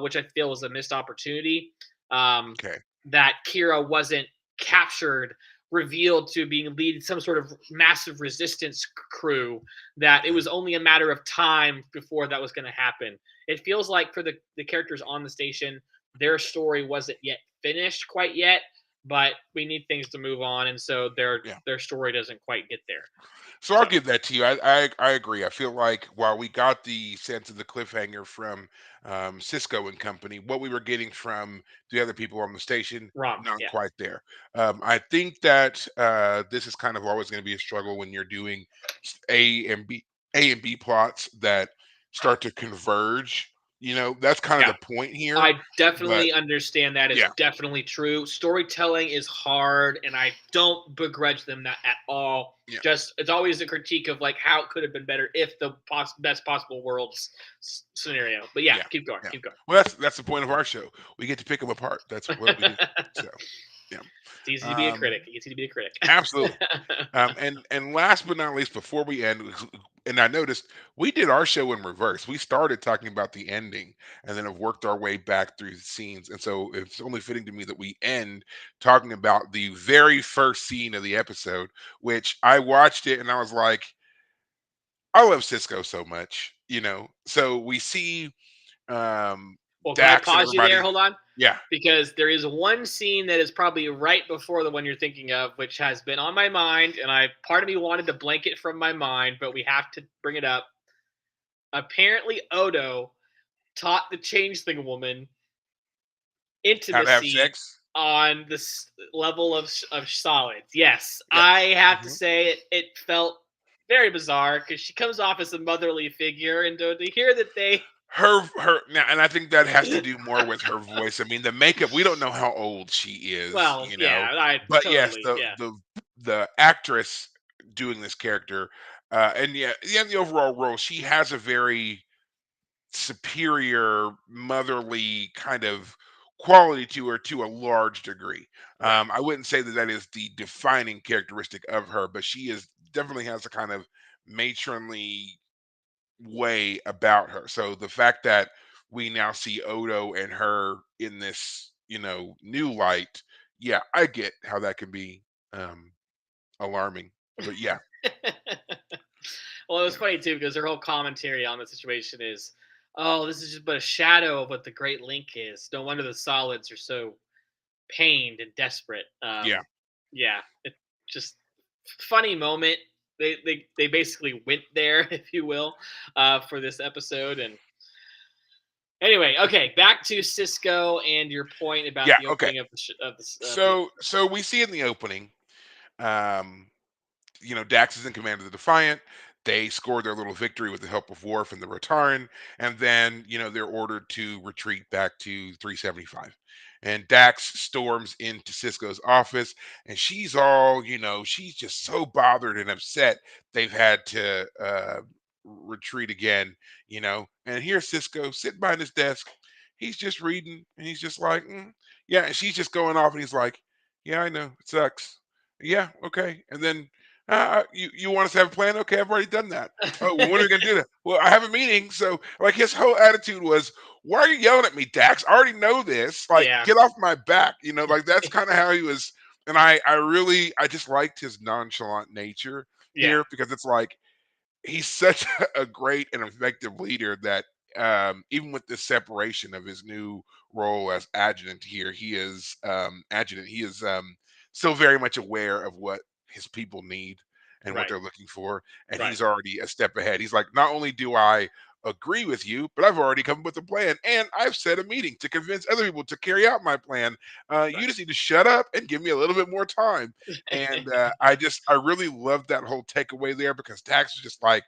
which I feel was a missed opportunity. Um, Okay. that Kira wasn't captured, revealed to being lead some sort of massive resistance crew, that it Okay. was only a matter of time before that was going to happen. It feels like for the characters on the station, their story wasn't yet finished quite yet, but we need things to move on, and so Yeah. their story doesn't quite get there. So I'll So give that to you. I agree. I feel like while we got the sense of the cliffhanger from Cisco and company, what we were getting from the other people on the station, wrong, not yeah, quite there. I think that this is kind of always going to be a struggle when you're doing A and B plots that start to converge. That's kind of Yeah. the point here. I But definitely understand that. It's yeah, definitely true. Storytelling is hard, and I don't begrudge them that at all. yeah, Just it's always a critique of like how it could have been better if the best possible worlds scenario. But yeah, yeah, keep going, yeah. keep going. Well, that's the point of our show. We get to pick them apart. That's what we do. So yeah. It's easy to be a Um, critic. It's easy to be a critic. Absolutely. And last but not least, before we end, and I noticed we did our show in reverse. We started talking about the ending and then have worked our way back through the scenes. And so it's only fitting to me that we end talking about the very first scene of the episode, which I watched it and I was like, I love Cisco so much, So we see um Well, can I Dax and pause you there? everybody. Hold on. Yeah. Because there is one scene that is probably right before the one you're thinking of, which has been on my mind, and part of me wanted to blank it from my mind, but we have to bring it up. Apparently, Odo taught the Changeling woman How to have intimacy sex. on this level of solids. Yes, Yeah. I have to Mhm. say it felt very bizarre because she comes off as a motherly figure, and to hear that they Her now, and I think that has to do more with her voice. I mean, the makeup, we don't know how old she is, well, yeah, I but yes, totally, the yeah, the actress doing this character, and yeah, the overall role, she has a very superior motherly kind of quality to her to a large degree. right, I wouldn't say that that is the defining characteristic of her, but she is definitely has a kind of matronly way about her. So the fact that we now see Odo and her in this, new light, yeah, I get how that can be um alarming. But yeah, well, it was yeah, funny too because her whole commentary on the situation is, "Oh, this is just but a shadow of what the Great Link is. No wonder the solids are so pained and desperate." yeah. Yeah, it just funny moment. They basically went there, if you will, for this episode. And anyway, okay, back to Cisco and your point about Yeah, the okay. opening of the So we see in the opening, um, Dax is in command of the Defiant. They score their little victory with the help of Worf and the Rataran, and then they're ordered to retreat back to 375. And Dax storms into Cisco's office, and she's all, she's just so bothered and upset they've had to retreat again, And here's Cisco sitting behind his desk. He's just reading, and he's just like, yeah. And she's just going off, and he's like, yeah, I know it sucks. Yeah, okay. And then you want us to have a plan? Okay, I've already done that. Oh, well, when are we gonna do that? Well, I have a meeting. So, like, his whole attitude was, "Why are you yelling at me, Dax? I already know this. Like, yeah, get off my back." Like that's kind of how he was. And I just liked his nonchalant nature yeah, here because it's like he's such a great and effective leader that even with the separation of his new role as adjutant here, he is still very much aware of what his people need and what right, they're looking for, and right, he's already a step ahead. He's like, not only do I agree with you, but I've already come up with a plan, and I've set a meeting to convince other people to carry out my plan. You just need to shut up and give me a little bit more time. And right. I really love that whole takeaway there because Dax was just like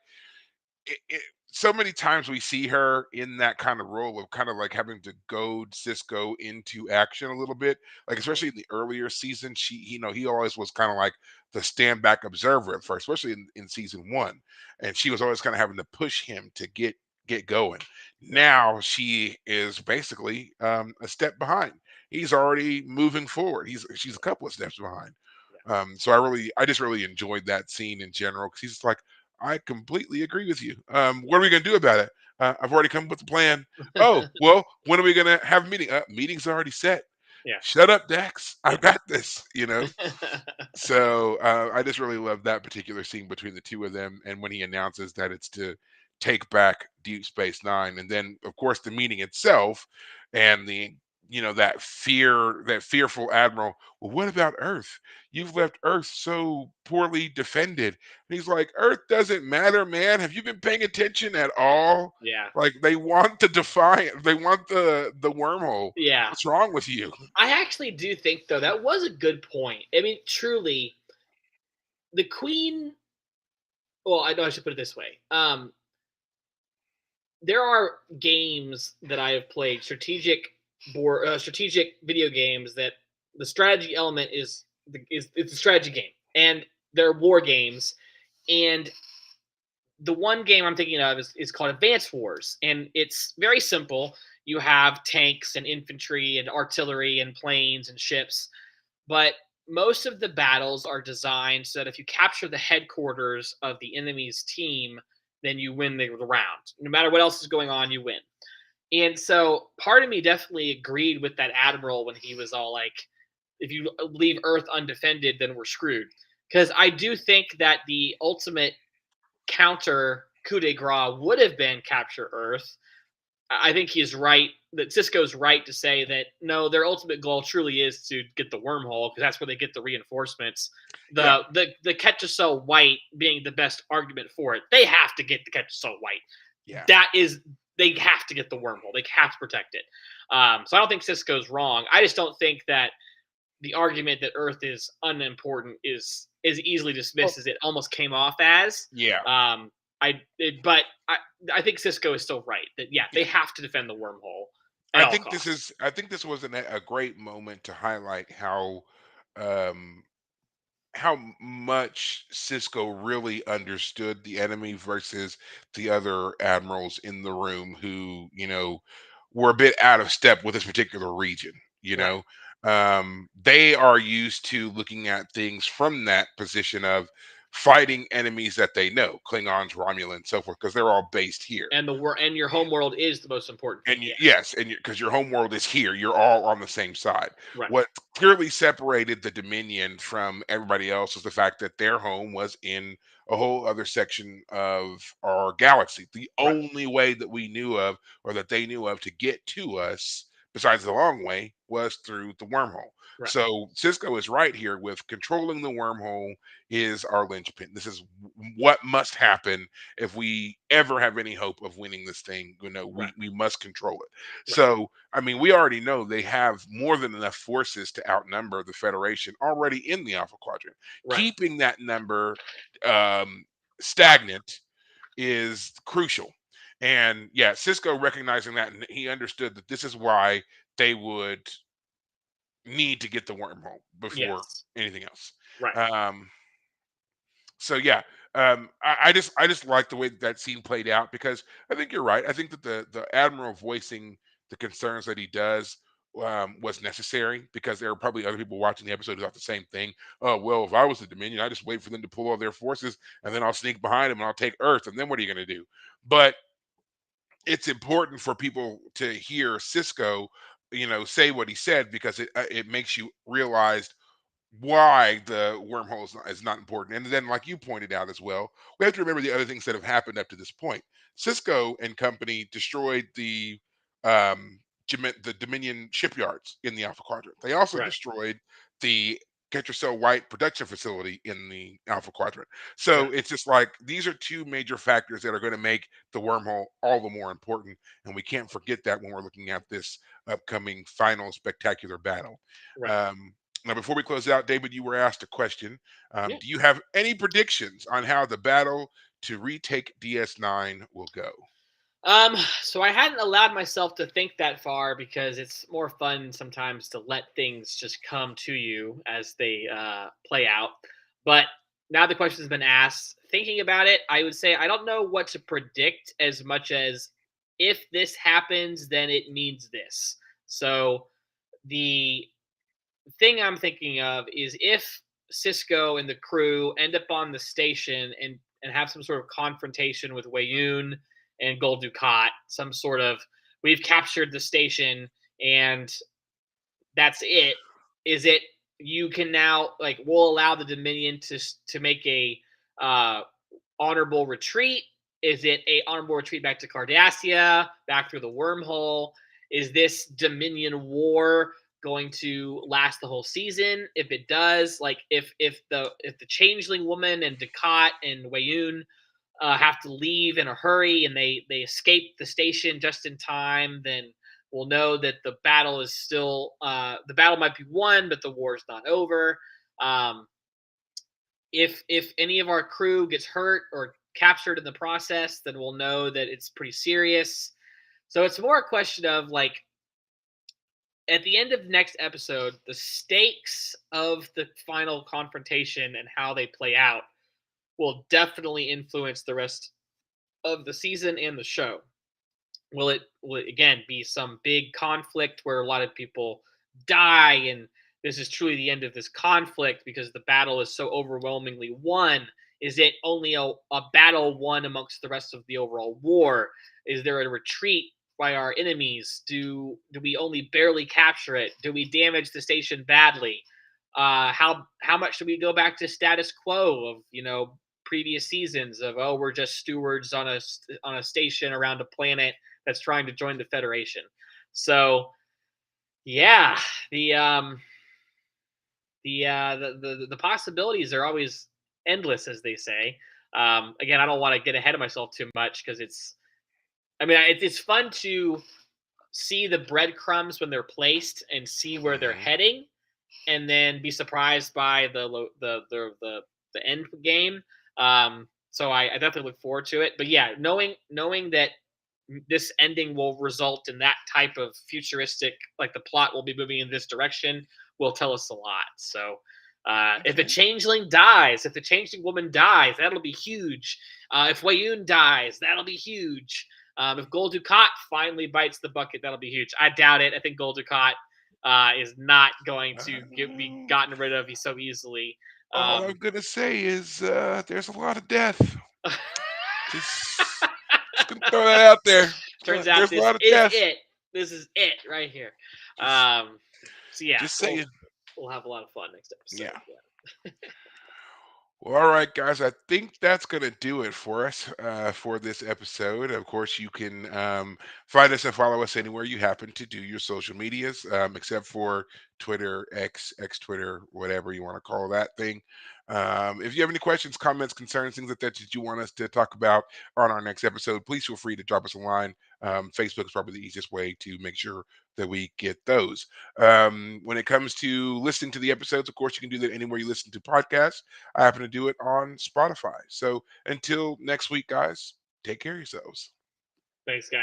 so many times we see her in that kind of role of kind of like having to goad Cisco into action a little bit. Like Mhm. especially in the earlier season, he always was kind of like the stand back observer at first, especially in season one. And she was always kind of having to push him to get going. Right. Now she is basically a step behind. He's already moving forward. She's a couple of steps behind. So I just really enjoyed that scene in general because he's like, I completely agree with you. What are we gonna do about it? I've already come up with a plan. Oh, Yeah. well, when are we gonna have a meeting? Meeting's already set. Yeah. Shut up, Dax. Yeah. I've got this. So I just really love that particular scene between the two of them, and when he announces that it's to take back Deep Space Nine, and then of course the meeting itself, and the that fearful admiral. Well, what about Earth? You've left Earth so poorly defended. And he's like, Earth doesn't matter, man. Have you been paying attention at all? Yeah. Like they want the Defiant, they want the wormhole. Yeah. What's wrong with you? I actually do think though that was a good point. I mean, truly, the Queen. Well, I know I should put it this way. there are games that I have played, strategic video games that the strategy element is it's a strategy game, and they're war games. And the one game I'm thinking of is called Advance Wars, and it's very simple. You have tanks and infantry and artillery and planes and ships, but most of the battles are designed so that if you capture the headquarters of the enemy's team, then you win the round. No matter what else is going on, you win. And so part of me definitely agreed with that admiral when he was all like, if you leave Earth undefended, then we're screwed. Because I do think that the ultimate counter coup de grace would have been capture Earth. I think he's right that Cisco's right to say that no, their ultimate goal truly is to get the wormhole because that's where they get the reinforcements. Yeah, The Ketchuso White being the best argument for it. They have to get the Ketchuso White. yeah. That is, they have to get the wormhole. They have to protect it. So I don't think Cisco's wrong. I just don't think that the argument that Earth is unimportant is as easily Well, dismissed as it almost came off as. yeah, Um, but I think Cisco is still right that yeah, they yeah. have to defend the wormhole at all costs. I think this was a great moment to highlight um, how much Cisco really understood the enemy versus the other admirals in the room who, were a bit out of step with this particular region, you Right, know. They are used to looking at things from that position of fighting enemies that they know, Klingons, Romulans, so forth, because they're all based here. and your home world is the most important thing. And Yes, yes, and because your home world is here, you're all on the same side. right, What clearly separated the Dominion from everybody else was the fact that their home was in a whole other section of our galaxy. The right, only way that we knew of, or that they knew of, to get to us, besides the long way, was through the wormhole. right, So Cisco is right here with controlling the wormhole is our linchpin. This is what must happen if we ever have any hope of winning this thing. right, We must control it. right, So I mean, we already know they have more than enough forces to outnumber the Federation already in the Alpha Quadrant. right. Keeping that number um, stagnant is crucial. And yeah, Cisco recognizing that, and he understood that this is why they would need to get the wormhole before Yes, anything else. right, Um, so yeah, I just like the way that scene played out because I think you're right. I think that the admiral voicing the concerns that he does was necessary because there are probably other people watching the episode who thought the same thing. Oh well, if I was the Dominion, I just wait for them to pull all their forces and then I'll sneak behind them and I'll take Earth and then what are you going to do? But it's important for people to hear Cisco, say what he said because it makes you realize why the wormhole is not important. And then, like you pointed out as well, we have to remember the other things that have happened up to this point. Cisco and company destroyed um, the Dominion shipyards in the Alpha Quadrant. They also right, destroyed the Ketracel White production facility in the Alpha Quadrant. right, So it's just like these are two major factors that are going to make the wormhole all the more important. And we can't forget that when we're looking at this upcoming final spectacular battle. right. Um, Now, before we close out, David, you were asked a question. Yeah. Do you have any predictions on how the battle to retake DS9 will go? So I hadn't allowed myself to think that far because it's more fun sometimes to let things just come to you as they play out. But now the question has been asked, thinking about it, I would say I don't know what to predict as much as if this happens, then it means this. So the thing I'm thinking of is if Cisco and the crew end up on the station and have some sort of confrontation with Wayun and Gul Dukat, some sort of we've captured the station and that's it. Is it you can now like we'll allow the Dominion to make a uh, honorable retreat? Is it a honorable retreat back to Cardassia, back through the wormhole? Is this Dominion war going to last the whole season? If it does, like if the Changeling woman and Dukat and Wayun have to leave in a hurry and they escape the station just in time, then we'll know that the battle is still the battle might be won, but the war is not over. Um, if any of our crew gets hurt or captured in the process, then we'll know that it's pretty serious. So it's more a question of like at the end of next episode, the stakes of the final confrontation and how they play out will definitely influence the rest of the season and the show. Will it again be some big conflict where a lot of people die and this is truly the end of this conflict because the battle is so overwhelmingly won? Is it only a battle won amongst the rest of the overall war? Is there a retreat by our enemies? Do we only barely capture it? Do we damage the station badly? How much do we go back to status quo of previous seasons of, oh, we're just stewards on a station around a planet that's trying to join the Federation? So yeah, the possibilities are always endless, as they say. Again, I don't want to get ahead of myself too much because it's fun to see the breadcrumbs when they're placed and see where they're Hmm. heading, and then be surprised by the end game. So I definitely look forward to it. But yeah, knowing that this ending will result in that type of futuristic, like the plot will be moving in this direction, will tell us a lot. So if the Okay. changeling dies, if the changeling woman dies, that'll be huge. If Wayun dies, that'll be huge. If Gul Dukat finally bites the bucket, that'll be huge. I doubt it. I think Gul Dukat is not going to be Uh, gotten rid of so easily. all I'm Um, gonna say is there's a lot of death. Just, just gonna throw that out there. Turns out There's a this lot of is death. it. This is it right here. Just, Um, so yeah, just we'll saying. we'll have a lot of fun next Yeah. episode. Yeah. Well, all right, guys. I think that's going to do it for us for this episode. Of course, you can find us and follow us anywhere you happen to do your social medias, except for Twitter, X Twitter, whatever you want to call that thing. If you have any questions, comments, concerns, things like that you want us to talk about on our next episode, please feel free to drop us a line. Facebook is probably the easiest way to make sure that we get those. When it comes to listening to the episodes, of course, you can do that anywhere you listen to podcasts. I happen to do it on Spotify. So until next week, guys, take care of yourselves. Thanks, guys.